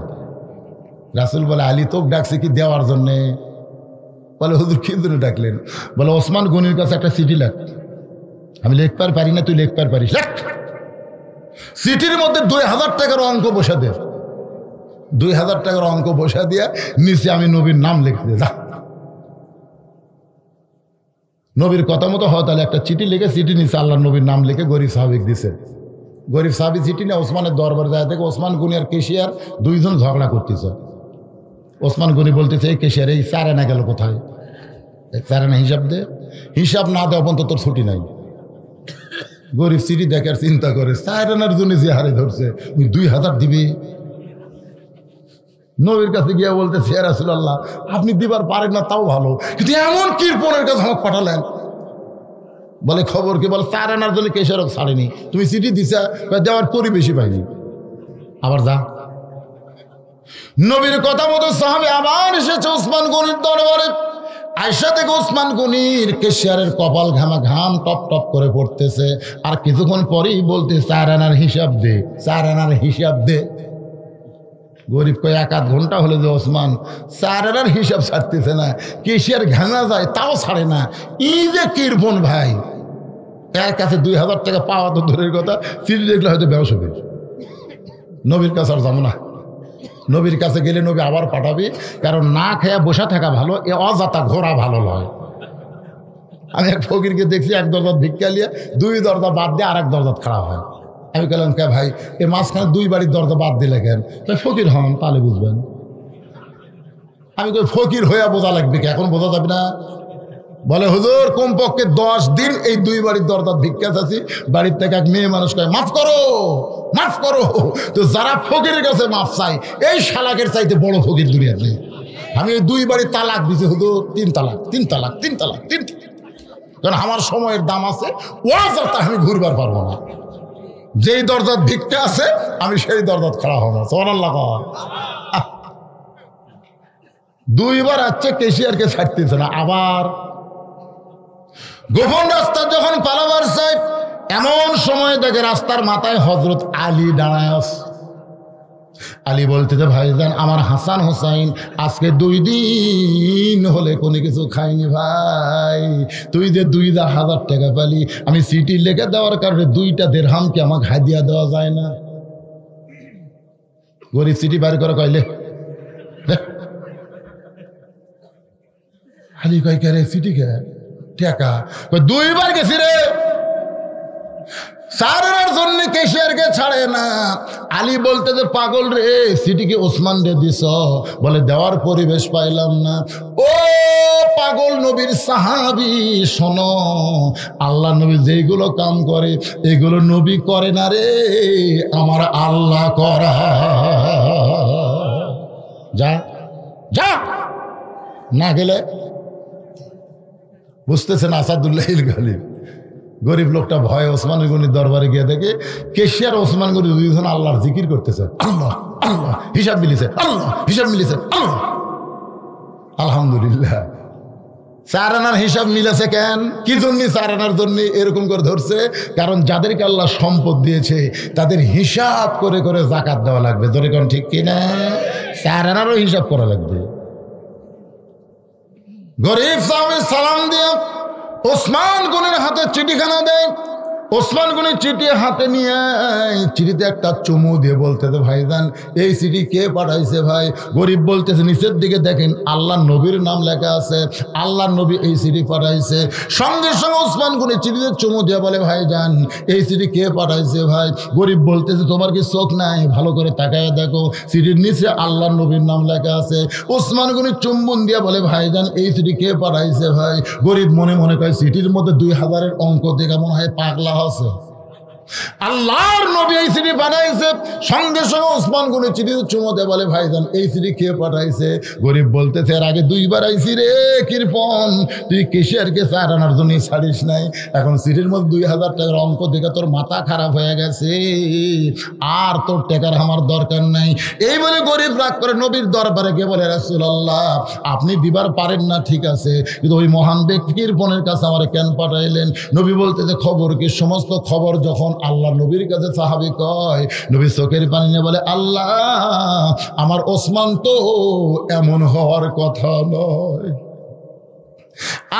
রাসূল বলে, আলী তোকে ডাকছে কি দেওয়ার জন্যে? বলে, হুজুর কি জন্য ডাকলেন? বলে, ওসমান গনির কাছে একটা চিঠি লেখ। আমি লিখতে পারি না, তুই লিখতে পারিস, লেখ। চিঠির মধ্যে 2000 টাকার অঙ্ক বসা দে। 2000 টাকার অঙ্ক বসা দিয়া নিচে আমি নবীর নাম লিখতে যা। নবীর কথা মতো হয় তাহলে একটা চিঠি লিখে চিঠি নিচে আল্লাহ নবীর নাম লিখে গরিব সাহাবীক দিছে। গরিব সাহাবী চিঠি নিয়ে ওসমানের দরবার যায় থেকে ওসমান গনি আর কেশিয়ার 2 জন ঝগড়া করতেছে। ওসমান গনি বলতেছে, এই কেশিয়ার এই 4 আনা গেল কোথায়? 4 আনা হিসাব দে, হিসাব না দেওয়া পর্যন্ত তোর ছুটি নাই। গরিব চিঠি দেখার চিন্তা করে 4 আনার জন্য যে হারে ধরছে 2000 দিবি। নবীর কাছে গিয়ে বলতেছে, ইয়া রাসূলুল্লাহ, আপনি দিবার পারেন না তাও ভালো, কিন্তু এমন কৃপণের কাছে আমাকে পাঠালেন। বলে খবর কি? বলে 4 আনার জন্য কেশারক ছাড়েনি, তুমি চিঠি দিছা, দেওয়ার পরিবেশই পাইনি। আবার যা। নবীর কথা মতো সাহাবী আবার এসেছে ওসমান গনির দরবারে। আয়েশা থেকে ওসমান গনির কেশিয়ারের কপাল ঘামা ঘাম টপ টপ করে পড়তেছে। আর কিছুক্ষণ পরেই বলতে 4 আনার হিসাব দে, 4 আনার হিসাব দে। গরিব কয় 1-8 ঘন্টা হলে যে ওসমান 4 আনার হিসাব ছাড়তেছে না, কেশিয়ার ঘামা যায় তাও ছাড়ে না। ই যে কিরপন ভাই, এর কাছে 2000 টাকা পাওয়া তো দূরের কথা, চিঠি দেখলে হয়তো ব্যবসা করবে। নবীর কাছে আর যাবো না। নবীর কাছে গেলে নবী আবার পাঠাবি, কারণ না খেয়ে বসে থাকা ভালো, এ অজাতা ঘোরা ভালো নয়। আমি এক ফকিরকে দেখছি, এক দরজাত ভিক্ষা নিয়ে 2 দরজা বাদ দিয়ে আর এক দরজাত খাড়া হয়। আমি বললাম কে ভাই, এ মাঝখানে 2 বাড়ির দরজা বাদ দিলে কেন? ফকির হন, তাহলে বুঝবেন। আমি কই ফকির হইয়া বোঝা লাগবে কি, এখন বোঝা যাবে না? বলে হুজুর কমপক্ষে 10 দিন এই 2 বাড়ির দরজাত ভিক্ষা চাচ্ছি, বাড়ির থেকে এক মেয়ে মানুষ কয় মাফ করো মাফ করো। তো যারা ফকিরের কাছে মাফ চাই, এই শালাকের চাইতে বড় ফকির দুনিয়ার নেই। আমি ওই 2 বাড়ির তালাক দিছি হুজুর, 3 তালাক 3 তালাক 3 তালাক 3, কারণ আমার সময়ের দাম আছে, ওয়াজারটা আমি ঘুরবার পারবো না। যেই দরজাত ভিক্ষা আছে আমি সেই দরজাত খাড়া হবো। সুবহানাল্লাহ। 2 বার আছে কেশিয়ারকে ছাড়তেছে না। আবার গোপন রাস্তা যখন পালাবার চাই, এমন সময় দেখে রাস্তার মাথায় হযরত আলী দাঁড়ায় আছে। আলী বলতেছে ভাইজান, আমার হাসান হোসাইন আজকে 2 দিন হলে কোনো কিছু খাইনি ভাই। তুই যে 2000 টাকা পালি, আমি সিটি লেগে দেওয়ার কারণে 2টা দিরহামকে আমাকে হাদিয়া দেওয়া যায় না। গরিব সিটি বাইর করে কইলে আলী কয় কে রে সিটি কে টাকা? 2 বার গেছি রে, 4 আনার জন্য কেশিয়ারকে ছাড়ে না। আলী বলতে যে পাগল রে, সিটিকে ওসমান রে দিস? বলে দেওয়ার পরিবেশ পাইলাম না। ও পাগল নবীর সাহাবী, শোনো, আল্লাহ নবী যেগুলো কাম করে এগুলো নবী করে না রে, আমার আল্লাহ করা। যা যা না গেলে বুঝতেছেন আসাদুল্লাহ গালিব। গরিব লোকটা ভয়ে ওসমান গনির দরবারে গিয়ে দেখে কেশিয়ার ওসমান গনি 2 জন আল্লাহর জিকির করতেছে। আল্লাহ আল্লাহ, হিসাব মিলিছে, আল্লাহ হিসাব মিলিছে, আল্লাহ আলহামদুলিল্লাহ। 4 আনার হিসাব মিলেছে কেন? কি জন্য 4 আনার জন্য এরকম করে ধরছে? কারণ যাদেরকে আল্লাহ সম্পদ দিয়েছে তাদের হিসাব করে করে যাকাত দেওয়া লাগবে। ধরে কোন ঠিক কিনা? 4 আনারও হিসাব করা লাগবে। গরিব সাহেব সালাম দিয়ে ওসমান গনির হাতে চিঠিখানা দেয়। ওসমান গনি চিঠি হাতে নিয়ে চিঠিতে একটা চুমু দিয়ে বলতেছে ভাইজান, এই চিঠি কে পাঠাইছে ভাই? গরিব বলতেছে নিচের দিকে দেখেন আল্লাহ নবীর নাম লেখা আছে, আল্লাহ নবী এই চিঠি পাঠাইছে। সঙ্গে সঙ্গে ওসমান গনি চিঠিতে চুমু দিয়ে বলে ভাইজান, এই চিঠি কে পাঠাইছে ভাই? গরিব বলতেছে তোমার কি চোখ নাই? ভালো করে তাকায় দেখো, চিঠির নিচে আল্লাহ নবীর নাম লেখা আছে। ওসমান গনি চুম্বন দিয়ে বলে ভাইজান, এই চিঠি কে পাঠাইছে ভাই? গরিব মনে মনে কয় চিঠির মধ্যে 2000-এর অঙ্ক দেখা মনে হয় পাগলা আছে। আল্লাহর নবী এই চিঠি পাঠাইছে। সঙ্গে সঙ্গে ওসমান গনি চিঠিতে চুমো দিয়ে বলে ভাইজান, এই চিঠি কে পাঠাইছে? গরিব বলতেছে এর আগে 2 বার আইছি রে কৃপন, তুই কেশিয়ারকে 4 আনার জন্য ছাড়িস নাই, এখন চিঠির মধ্যে 2000 টাকার অঙ্ক দেখে তোর মাথা খারাপ হয়ে গেছে, আর তোর টাকার আমার দরকার নাই। এই বলে গরিব রাগ করে নবীর দরবারে গিয়ে বলে রাসূলুল্লাহ, আপনি দিবার পারেন না ঠিক আছে, কিন্তু ওই মহান ব্যক্তি কৃপনের কাছে আমার কেন পাঠাইলেন? নবী বলতেছে খবর কি? সমস্ত খবর যখন আল্লাহ নবীর কাছে সাহাবী কয়, নবী চোখের পানি নিয়ে বলে আল্লাহ, আমার ওসমান তো এমন হওয়ার কথা নয়,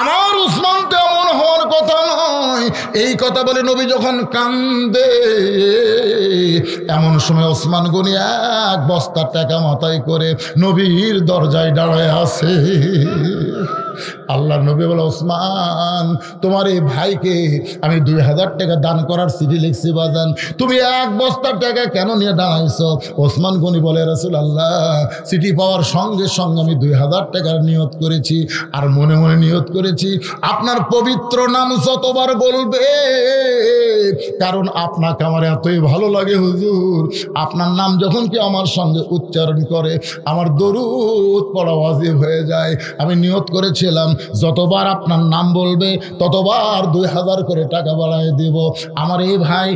আমার ওসমান তো এমন হওয়ার কথা নয়। এই কথা বলে নবী যখন কান্দে, এমন সময় ওসমান গনি 1 বস্তা টাকা মাথায় করে নবীর দরজায় দাঁড়ায় আছে। আল্লাহ নবী বলে ওসমান, তোমার এই ভাইকে আমি 2000 টাকা দান করার চিঠি লিখছি বাজান, তুমি 1 বস্তা টাকা কেন নিয়ে দাঁড়াইছো? ওসমান গনি বলে রাসূলুল্লাহ, চিঠি পাওয়ার সঙ্গে সঙ্গে আমি 2000 টাকার নিয়ত করেছি, আর মনে মনে নিয়ত করেছি আপনার পবিত্র নাম যতবার বলবো বলবে, কারণ আপনাকে আমার এতই ভালো লাগে হুজুর, আপনার নাম যখন কি আমার সঙ্গে উচ্চারণ করে আমার দরুদ পড়া ওয়াজিব হয়ে যায়। আমি নিয়ত করেছিলাম যতবার আপনার নাম বলবে ততবার 2000 করে টাকা বাড়ায় দিব। আমার এই ভাই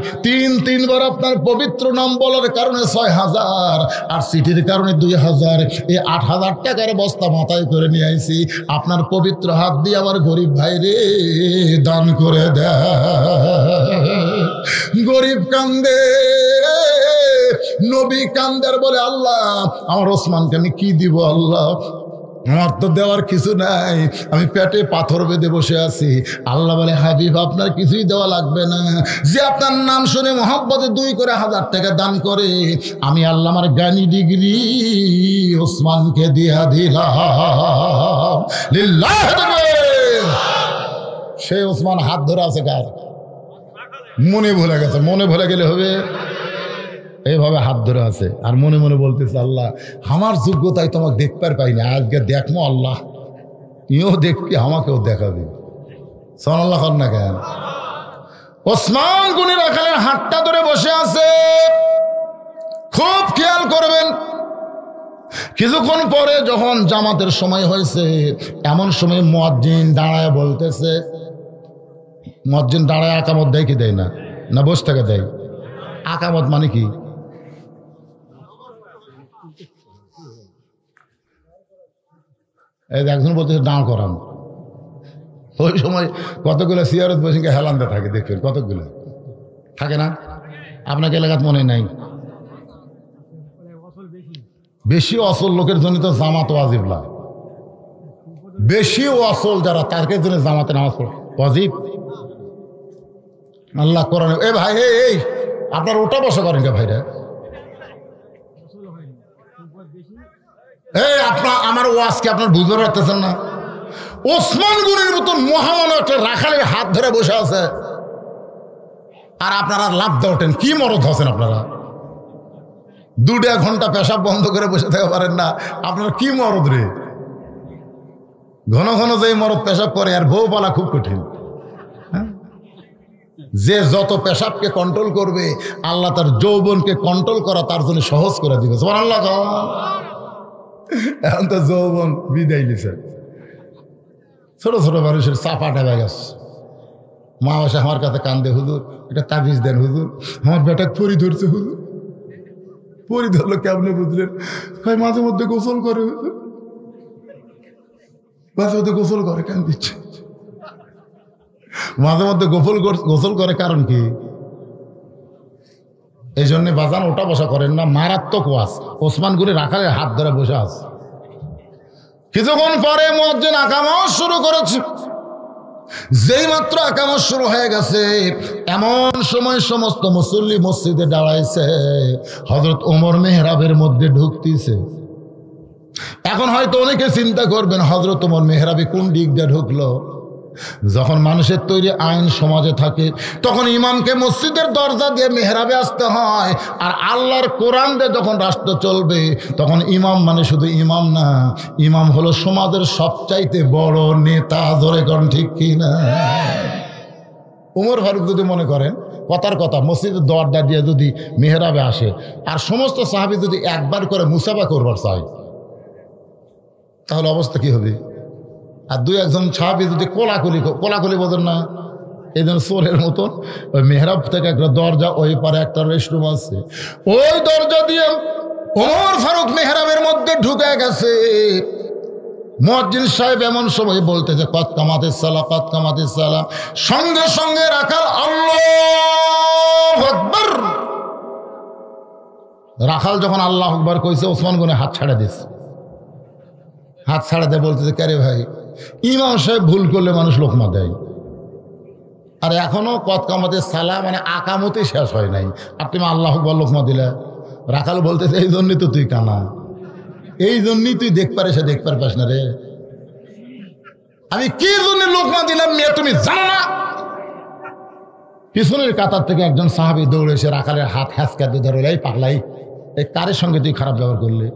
তিনবার আপনার পবিত্র নাম বলার কারণে 6000, আর সিটির কারণে 2000, এই 8000 টাকার বস্তা মাথায় করে নিয়ে আইছি। আপনার পবিত্র হাত দিয়ে আমার গরিব ভাই রে দান করে দেয়। গরিব কান্দে, নবী কান্দের বলে আল্লাহ আমার ওসমানকে আমি কি দিব আল্লাহ, আমার তো দেওয়ার কিছু নাই, আমি পেটে পাথর বেঁধে বসে আছি। আল্লাহ বলে হাবিব আপনার কিছুই দেওয়া লাগবে না, যে আপনার নাম শুনে মহব্বতে 2 করে 1000 টাকা দান করে আমি আল্লাহ আমার জ্ঞানী ডিগ্রি ওসমানকে দিয়া দিলাম। লিল্লাহ তাকবীর। সেই ওসমান হাত ধরে আছে কার? মনে ভুলে গেছে। মনে ভুলে গেলে হবে? এইভাবে হাত ধরে আছে আর মনে মনে বলতেছে আল্লাহ আমার যোগ্যতায় তোমাকে দেখতে পাই না, আজকে দেখবো আল্লাহ, ইও দেখবি আমাকেও দেখাবি। সুবহানাল্লাহ না কেন? ওসমান গনি রাখালের হাতটা ধরে বসে আছে। খুব খেয়াল করবেন, কিছুক্ষণ পরে যখন জামাতের সময় হয়েছে এমন সময় মুয়াজ্জিন দাঁড়ায় বলতেছে, মুয়াজ্জিন দাঁড়ায় আকামত দেয় কি দেয় না? না বসে থেকে দেয়? আকামত মানে কি? এই একজন বলতেছে দাঁড় করান, ওই সময় কতগুলো সিয়ারত বসে হেলান্দা থাকে, দেখবেন কতগুলো থাকে না? আপনাকে এলাকাত মনে নাই? বেশি অসল লোকের জন্য তো জামাত ওয়াজিব না, বেশি অসল যারা তাদের জন্য জামাতে নামাজ পড়ে ওয়াজিব। আল্লাহ কোরআনে এ ভাই এই আপনার ওটা বসা করেন কে ভাইরা? এই আপনার আমার ওয়াজকে আপনার বুঝতে পারতেছেন না? ওসমান গনির মতন মহামানব একটা রাখালের হাত ধরে বসে আছে আর আপনারা লাভ দেওয়াটেন, কি মরদ আছেন আপনারা? 2 ঘন্টা পেশাব বন্ধ করে বসে থাকতে পারেন না, আপনারা কি মরদ রে? ঘন ঘন যে মরদ পেশাব করে আর বউ পালা খুব কঠিন। যে যত পেশাবকে কন্ট্রোল করবে আল্লাহ তার যৌবনকে কন্ট্রোল করা তার জন্য সহজ করে দিবে। সুবহানাল্লাহ। এখন তো যৌবন বিদায় নিছে, ছোট ছোট মানুষের চাপা টাকা গেছে। মা বাসা আমার কাছে কান্দে, হুজুর এটা তাবিজ দেন হুজুর, আমার বেটা পরি ধরছে হুজুর। পরি ধরলো কেমনে বুঝলেন? মাঝে মধ্যে গোসল করে, মাঝে মধ্যে গোসল করে, কেন দিচ্ছে মাঝে মধ্যে গোসল করে, কারণ কি? এই জন্য বাজান ওটা বসা করেন না, মারাত্মক ওয়াজ। ওসমান গনি রাখালের হাত ধরে বসে আছে। কিছুক্ষণ পরে মুয়াজ্জিন আকামত শুরু করেছে। যেই মাত্র আকামত শুরু হয়ে গেছে এমন সময় সমস্ত মুসল্লি মসজিদে দাঁড়াইছে, হযরত ওমর মেহরাবের মধ্যে ঢুকতেছে। এখন হয়তো অনেকে চিন্তা করবেন হযরত ওমর মেহরাবে কোন দিক দিয়ে ঢুকলো? যখন মানুষের তৈরি আইন সমাজে থাকে তখন ইমামকে মসজিদের দরজা দিয়ে মেহরাবে আসতে হয়, আর আল্লাহর কোরআন দিয়ে যখন রাষ্ট্র চলবে তখন ইমাম মানে শুধু ইমাম না, ইমাম হলো সমাজের সবচাইতে বড় নেতা। ধরে কোন ঠিক কিনা? ওমর ফারুক যদি মনে করেন কথার কথা মসজিদের দরজা দিয়ে যদি মেহরাবে আসে আর সমস্ত সাহাবী যদি একবার করে মুসাফা করবার চায় তাহলে অবস্থা কি হবে? আর 2-1 সাহাবী যদি কোলাকুলি বোঝেন না, এই জন্য চোরের মতন ওই মেহরাব থেকে একটা দরজা, ওই পারে একটা রেস্টরুম আছে, ওই দরজা দিয়ে ওমর ফারুক মেহরাবের মধ্যে ঢুকে গেছে। মুয়াজ্জিন সাহেব এমন সময় বলতেছে কদ কামাতিস সালাহ, কদ কামাতিস সালাহ, সঙ্গে সঙ্গে রাখাল আল্লাহু আকবার। রাখাল যখন আল্লাহু আকবার কইছে ওসমান গনি হাত ছাড়া দিছে। হাত ছাড়া দিয়ে বলতেছে কে রে ভাই, ইমাম সাহেব ভুল করলে মানুষ লোকমা দেয়, আর এখনো কদ কামাতিস সালাহ মানে আকামতি শেষ হয় নাই, আর তুমি আল্লাহু আকবার লোকমা দিলে। রাখাল বলতেছে এই জন্যই তো তুই কানা, এই জন্যই তুই দেখতে পাস না রে, আমি কি জন্য লোকমা দিলাম মেয়ে তুমি জানো না? পিছনের কাতার থেকে একজন সাহাবী দৌড়ে এসে রাখালের হাত হ্যাঁচকা দিয়ে ধরে, এই পাগলাই, এই কারের সঙ্গে তুই খারাপ ব্যবহার করলি?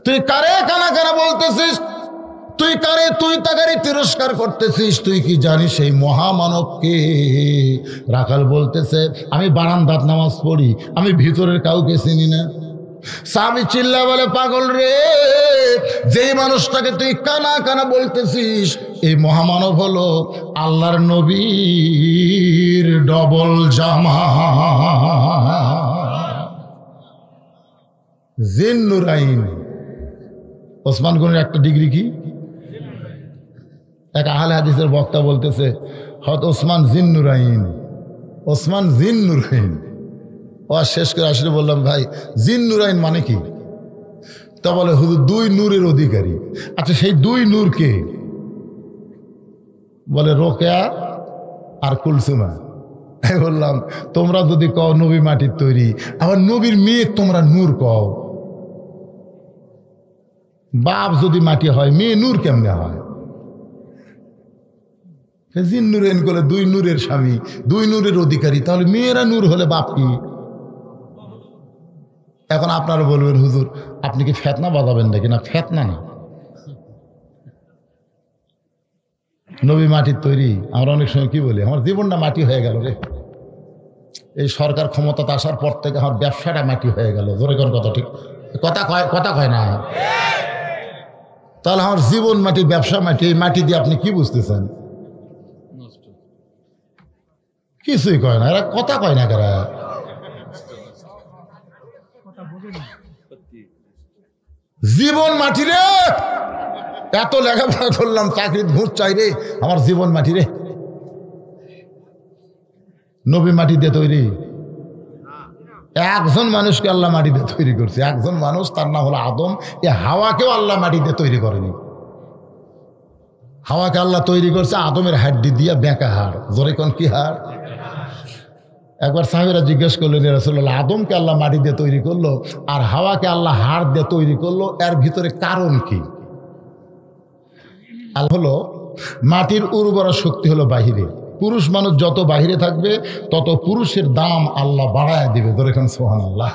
তুই কারে কানা কানা বলতেছিস? তুই তুই কারে তুই তাকারে তিরস্কার করতেছিস? তুই কি জানিস এই মহামানবকে? রাখাল বলতেছে, আমি বারান্দাত নামাজ পড়ি, আমি ভিতরের কাউকে চিনি না। সাহাবী চিল্লা বলে, পাগল রে, যেই মানুষটাকে তুই কানা কানা বলতেছিস, এই মহামানব হলো আল্লাহর নবীর ডবল জামা জিন্নুরাইন। ওসমান গনির একটা ডিগ্রি কি? এক আহলে হাদিসের বক্তা বলতেছে, হয়তো ওসমান জিন্নুরাইন, ওসমান জিন্নুরাইন। ও শেষ করে আসলে বললাম, ভাই জিন্নুরাইন মানে কি? তা বলে, হুজুর দুই নূরের অধিকারী। আচ্ছা, সেই দুই নূর কে? বলে রোকেয়া আর কুলসুমা। আমি বললাম, তোমরা যদি কও নবী মাটির তৈরি, আবার নবীর মেয়ে তোমরা নূর কও। বাপ যদি মাটি হয়, মেয়ে নূর কেমনে হয়? জিন্নুরাইন বলে দুই নূরের স্বামী, দুই নূরের অধিকারী, তাহলে মেয়েরা নূর হলে বাপ কি? এখন আপনারা বলবেন, হুজুর আপনি কি ফেতনা বাজাবেন নাকি? না, ফেতনা না, নবী মাটির তৈরি। আমরা অনেক সময় কি বলি, আমার জীবনটা মাটি হয়ে গেল রে, এই সরকার ক্ষমতাতে আসার পর থেকে আমার ব্যবসাটা মাটি হয়ে গেল। জোরে কোন কথা, ঠিক কথা কয় না? তাহলে আমার জীবন মাটি, ব্যবসা মাটি, এই মাটি দিয়ে আপনি কি বুঝতেছেন? কিছুই কয় না, এরা কথা কয় না কারা। জীবন মাটি রে, এত লেখাপড়া করলাম, চাকরির ঘুষ চাই রে, আমার জীবন মাটি রে। নবী মাটি দিয়ে তৈরি? একজন মানুষকে আল্লাহ মাটি দিয়ে তৈরি করছে, একজন মানুষ, তার নাম হলো আদম। এ হাওয়াকেও আল্লাহ মাটি দিয়ে তৈরি করেনি। হাওয়াকে আল্লাহ তৈরি করছে আদমের হাড্ডি দিয়া, বেঁকা হাড়। জোরে কোন কি হাড়? একবার সাহাবীরা জিজ্ঞেস করলেন, ইয়া রাসূলুল্লাহ, আদমকে আল্লাহ মাটি দিয়ে তৈরি করলো আর হাওয়াকে আল্লাহ হাড় দিয়ে তৈরি করলো, এর ভিতরে কারণ কি? আল্লাহ হলো, মাটির উর্বরা শক্তি হলো বাহিরে। পুরুষ মানুষ যত বাহিরে থাকবে তত পুরুষের দাম আল্লাহ বাড়ায় দিবে। ধরে এখন সুবহানাল্লাহ।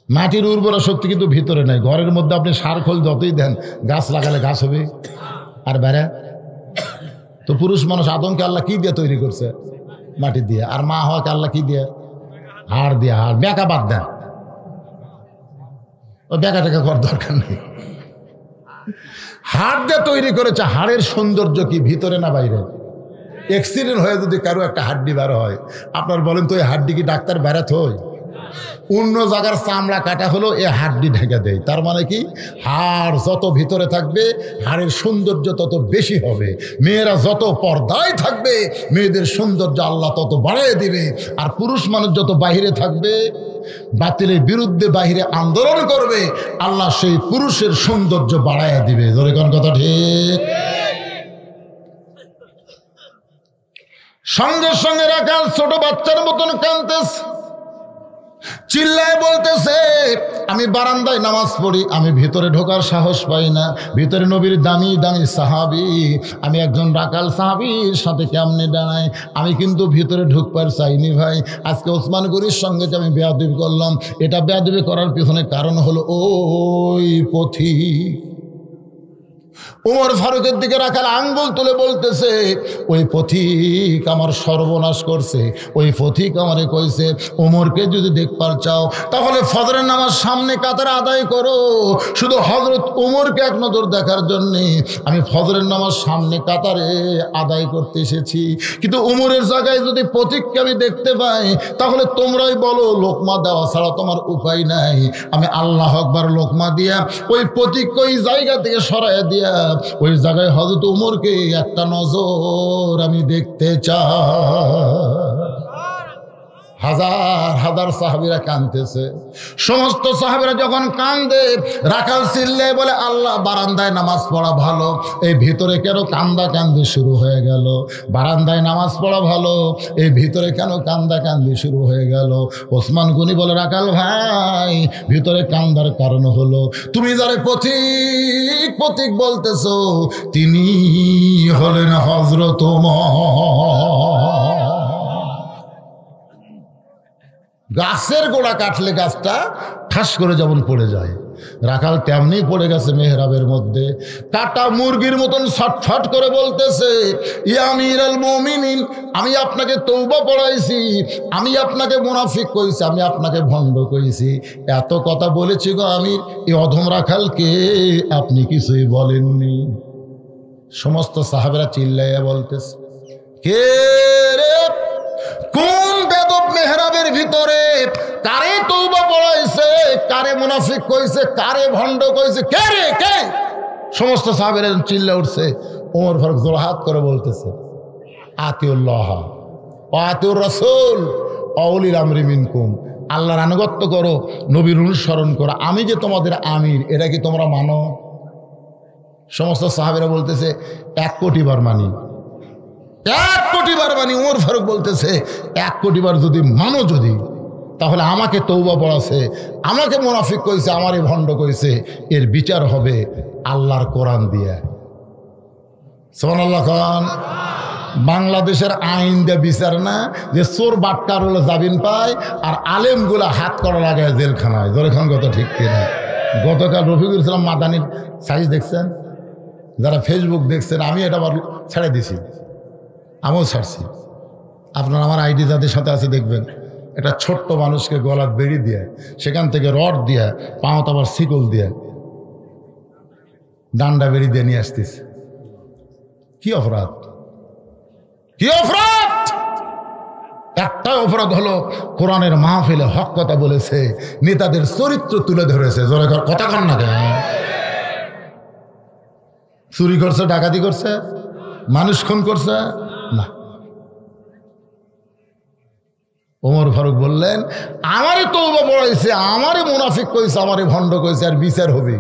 মাটির উর্বরা শক্তি কিন্তু ভিতরে নাই। ঘরের মধ্যে আপনি সার খোল যতই দেন, গাছ লাগালে গাছ হবে আর বেড়া। তো পুরুষ মানুষ আদমকে আল্লাহ কি দিয়ে তৈরি করছে? মাটি দিয়ে। আর মা হওয়াকে আল্লাহ কি দিয়ে? হাড় দিয়ে। হাড় বেঁকা বাদ দেন, ও বেঁকা টেকা করার দরকার নেই। হাড় দিয়ে তৈরি করেছে। হাড়ের সৌন্দর্য কি ভিতরে না বাইরে? অ্যাক্সিডেন্ট হয়ে যদি কারো একটা হাড্ডি বের হয়, আপনার বলেন তো এই হাড্ডি কি ডাক্তার বেড়াত হয়? অন্য জায়গার চামড়া কাটা হলো এ হাড্ডি ঢেকে দেয়। তার মানে কি, হাড় যত ভিতরে থাকবে হাড়ের সৌন্দর্য তত বেশি হবে। মেয়েরা যত পর্দায় থাকবে মেয়েদের সৌন্দর্য আল্লাহ তত বাড়িয়ে দিবে। আর পুরুষ মানুষ যত বাহিরে থাকবে, বাতিলের বিরুদ্ধে বাহিরে আন্দোলন করবে, আল্লাহ সেই পুরুষের সৌন্দর্য বাড়াইয়া দিবে। ধরে কোন কথা ঠিক? সঙ্গে সঙ্গে রাখাল ছোট বাচ্চার মতন কাঁদতেছে, চিল্লায় বলতেছে, আমি বারান্দায় নামাজ পড়ি, আমি ভিতরে ঢোকার সাহস পাই না। ভিতরে নবীর দামি দামি সাহাবী, আমি একজন রাখাল সাহাবীর সাথে কেমনে দাঁড়াই? আমি কিন্তু ভিতরে ঢুকবার চাইনি ভাই। আজকে ওসমান গনির সঙ্গে যে আমি বেয়াদবি করলাম, এটা বেয়াদবি করার পিছনে কারণ হলো ওই পথিক। উমর ফারুকের দিকে রাখাল আঙ্গুল তুলে বলতেছে, ওই পথিক আমার সর্বনাশ করছে। ওই পথিক আমারে কইছে, উমরকে যদি দেখবার চাও তাহলে ফজরের নামাজ সামনে কাতারে আদায় করো। শুধু হযরত উমরকে এক নজর দেখার জন্যে আমি ফজরের নামাজ সামনে কাতারে আদায় করতে এসেছি। কিন্তু উমরের জায়গায় যদি পথিককে আমি দেখতে পাই তাহলে তোমরাই বলো লোকমা দেওয়া ছাড়া তোমার উপায় নাই। আমি আল্লাহ আকবার লোকমা দিয়া ওই পথিককে ওই জায়গা থেকে সরাইয়া দিয়া ওই জায়গায় হযরত উমরকে একটা নজর আমি দেখতে চাই। হাজার হাজার সাহাবীরা কাঁদতেছে। সমস্ত সাহাবীরা যখন কান্দে, রাখাল চিল্লে বলে, আল্লাহ, বারান্দায় নামাজ পড়া ভালো, এই ভিতরে কেন কান্দা কান্দি শুরু হয়ে গেল? বারান্দায় নামাজ পড়া ভালো, এই ভিতরে কেন কান্দা কান্দি শুরু হয়ে গেল? ওসমান গনি বলে, রাখাল ভাই, ভিতরে কান্দার কারণ হলো তুমি যারে পথিক পথিক বলতেছো তিনি হলেন হযরত ওমর। গাছের গোড়া কাটলে গাছটা ঠাস করে যেমন পড়ে যায়, রাখাল তেমনি পড়ে গেছে মেহরাবের মধ্যে, কাটা মুরগির মতন ছটফট করে বলতেছে, ইয়া আমিরুল মুমিনিন, আমি আপনাকে তওবা পড়াইছি, আমি আপনাকে মুনাফিক কইছি, আমি আপনাকে ভণ্ড কইছি, এত কথা বলেছি গো আমির, এই অধম রাখালকে আপনি কিছুই বলেননি। সমস্ত সাহাবেরা চিল্লাইয়া বলতেছে, কে রে, কোন বেদব মেহরাবের ভিতরে কারে তওবা পড়াইছে, কারে মুনাফিক কইছে, কারে ভণ্ড কইছে, কে রে কে? সমস্ত সাহাবেরা চিল্লা উঠছে। ওমর ফারুক জোরহাত করে বলতেছে, আতিউল্লাহ ওয়া আতিউর রাসূল ওয়া উলিল আমরি মিনকুম, আল্লাহর আনুগত্য করো, নবীর অনুসরণ করো, আমি যে তোমাদের আমির এটা কি তোমরা মানো? সমস্ত সাহাবেরা বলতেছে 1 কোটি বার মানি, 1 কোটি বার মানি। ওমর ফারুক বলতেছে 1 কোটি বার যদি মানো, যদি তাহলে আমাকে তওবা পড়াছে, আমাকে মুনাফিক কইছে, আমারই ভণ্ড কইছে, এর বিচার হবে আল্লাহর কোরআন দিয়ে। সুবহানাল্লাহ খান। বাংলাদেশের আইন দিয়ে বিচার না, যে চোর বাটকার হলে জামিন পায় আর আলেমগুলা হাত করা লাগায় জেলখানায়। জোরেখান কথা ঠিক কিনা? গতকাল রফিকুল ইসলাম মাদানির সাইজ দেখছেন, যারা ফেসবুক দেখছেন, আমি এটা আবার ছেড়ে দিছি, আমিও ছাড়ছি। আপনার আমার আইডি যাদের সাথে আছে দেখবেন, একটা ছোট্ট মানুষকে গলার বেড়ি দিয়ে, সেখান থেকে রড দিয়ে, পাঁত আবার শিকল দিয়ে, ডান্ডা বেড়ি দিয়ে নিয়ে আসতেছে। কি অপরাধ, কি অপরাধ? একটা অপরাধ হলো কোরআনের মাহফিলে হক কথা বলেছে, নেতাদের চরিত্র তুলে ধরেছে। জোরে কথা কন না কেন? চুরি করছে, ডাকাতি করছে, মানুষ খুন করছে না। ওমর ফারুক বললেন, আমারই তওবা পড়াইছে, আমারই মুনাফিক কইছে, আমারই ভণ্ড কইছে, আর বিচার হবে,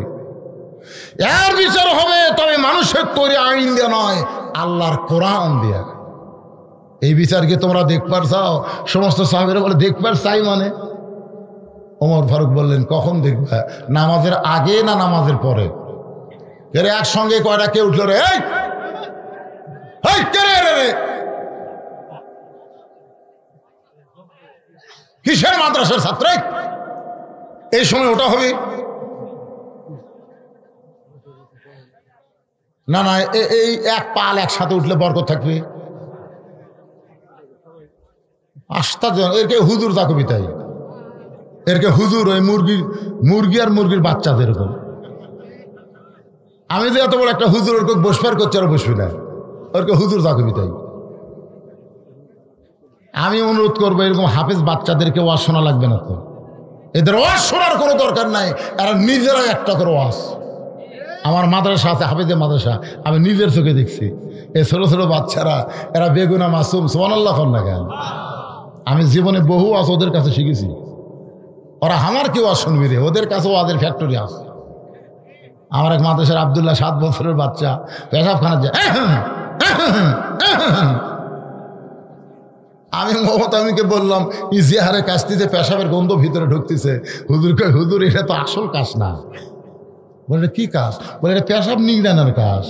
এর বিচার হবে, তবে মানুষের তৈরি আইন দিয়ে নয়, আল্লাহর কোরআন দিয়া। এই বিচার কি তোমরা দেখবার চাও? সমস্ত সাহাবীরা বলে, দেখবার চাই মানে? ওমর ফারুক বললেন, কখন দেখবা? নামাজের আগে না নামাজের পরে? এর একসঙ্গে কয়টা কে উঠলো রে? এই কে রে? কিসের মাদ্রাসার ছাত্র? এই সময় ওটা হবে না? না, এই এক পাল একসাথে উঠলে বরকত থাকবে। এরকে হুজুর তা কবিতাই, এরকে হুজুর, ওই মুরগি আর মুরগির বাচ্চা যেরকম। আমি যে এত বড় একটা হুজুর ওরকে বসবার করছি, আর বসবি না, ওরকে হুজুর তা কবিতাই। আমি অনুরোধ করবো, এরকম হাফেজ বাচ্চাদেরকে ওয়াজ শোনা লাগবে না তো, এদের ওয়াজ শোনার কোনো দরকার নাই, এরা নিজেরাই একটা করে ওয়াজ। আমার মাদ্রাসা আছে, হাফেজের মাদ্রাসা, আমি নিজের চোখে দেখছি। এই ছোট ছোট বাচ্চারা, এরা বেগুনা মাসুম, সুবহানাল্লাহ না কেন? আমি জীবনে বহু ওয়াজ ওদের কাছে শিখেছি। ওরা আমার কেউ ওয়াজ শুনবি রে, ওদের কাছে ওয়াজের ফ্যাক্টরি আছে। আমার এক মাদ্রাসার আব্দুল্লাহ 7 বছরের বাচ্চা পেশাবখানা যায়, আমি মমতামিকে বললাম, ইজিহারে কাশতিতে পেশাবের গন্ধ ভিতরে ঢুকতেছে। হুজুরকে, হুজুর এটা তো আসল কাজ না। বলে কি কাজ? বলে এটা পেশাব নিগড়ানোর কাজ।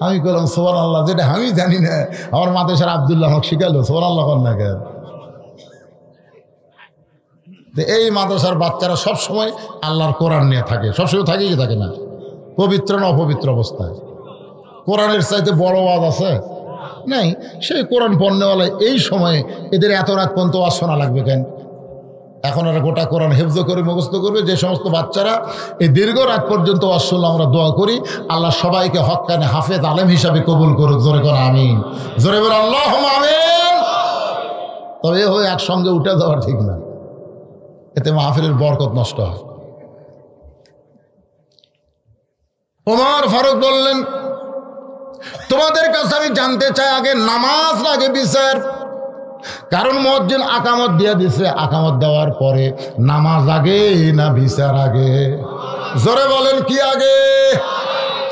আমি বললাম সুবহানাল্লাহ, যেটা আমি জানি না, আমার মাদ্রাসার আব্দুল্লাহ আমাকে শিখালো। সুবহানাল্লাহ না কেন? এই মাদ্রাসার বাচ্চারা সবসময় আল্লাহর কোরআন নিয়ে থাকে, সবসময় থাকে কি থাকে না? পবিত্র না অপবিত্র অবস্থায়। কোরআনের চাইতে বড় ওয়াজ আছে নাই? সেই কোরআন পড়নেওয়ালা এই সময়ে এদের এত রাত পর্যন্ত ওয়াজ শোনা লাগবে কেন? এখন এরা গোটা কোরআন হেফজ করে মুখস্থ করবে। যে সমস্ত বাচ্চারা এই দীর্ঘ রাত পর্যন্ত ওয়াজ শুনলে, আমরা দোয়া করি আল্লাহ সবাইকে হক্কানে হাফেজ আলেম হিসাবে কবুল করুক। জোরে করে আমিন, জোরে বলে আল্লাহুম্মা আমিন। তবে হয়ে একসঙ্গে উঠে যাওয়া ঠিক না, এতে মাহফিলের বরকত নষ্ট হয়। ওমর ফারুক বললেন, তোমাদের কাছে আমি জানতে চাই, আগে নামাজ লাগে বিচার? কারণ মুয়াজ্জিন আকামত দিয়ে দিছে, আকামত দেওয়ার পরে নামাজ আগে না বিচার আগে? জোরে বলেন কি আগে?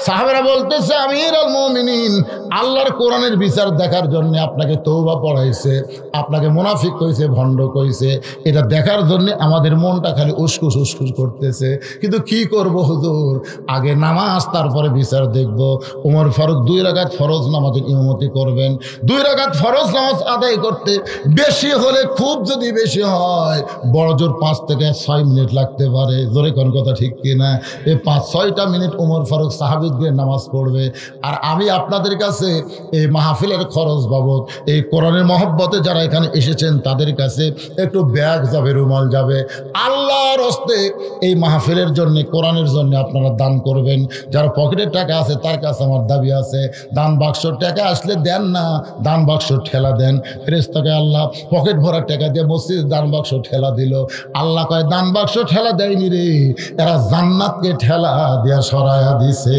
সাহাবারা বলতেছে, আমিরুল মুমিনিন, আল্লাহর কোরআনের বিচার দেখার জন্য আপনাকে তওবা পড়াইছে, আপনাকে মুনাফিক কইছে, ভণ্ড কইছে, এটা দেখার জন্য আমাদের মনটা খালি উসকুস উসকুস করতেছে। কিন্তু কি করব হুজুর, আগে নামাজ তারপরে বিচার দেখব। ওমর ফারুক 2 রাকাত ফরজ নামাজের ইমামতি করবেন। 2 রাকাত ফরজ নামাজ আদায় করতে বেশি হলে, খুব যদি বেশি হয়, বড় জোর 5 থেকে 6 মিনিট লাগতে পারে। জোরে কোন কথা ঠিক কিনা? এই 5-6টা মিনিট ওমর ফারুক সাহাবীদের নামাজ পড়বে। আর আমি আপনাদের কাছে এই মাহফিলের খরচ বাবদ, এই কোরআনের মহব্বতে যারা এখানে এসেছেন তাদের কাছে একটু ব্যাগ যাবে, রুমাল যাবে। আল্লাহর হস্তে এই মাহফিলের জন্য, কোরআনের জন্য আপনারা দান করবেন। যার পকেটে টাকা আছে তার কাছে আমার দাবি আছে, দান বাক্স টাকা আসলে দেন না, দান বাক্স ঠেলা দেন। ফেরেশতাকে আল্লাহ পকেট ভরা টাকা দিয়ে মসজিদ দান বাক্স ঠেলা দিল। আল্লাহ কয় দান বাক্স ঠেলা দেয়নি রে, এরা জান্নাতকে ঠেলা দিয়া সরায়া দিছে।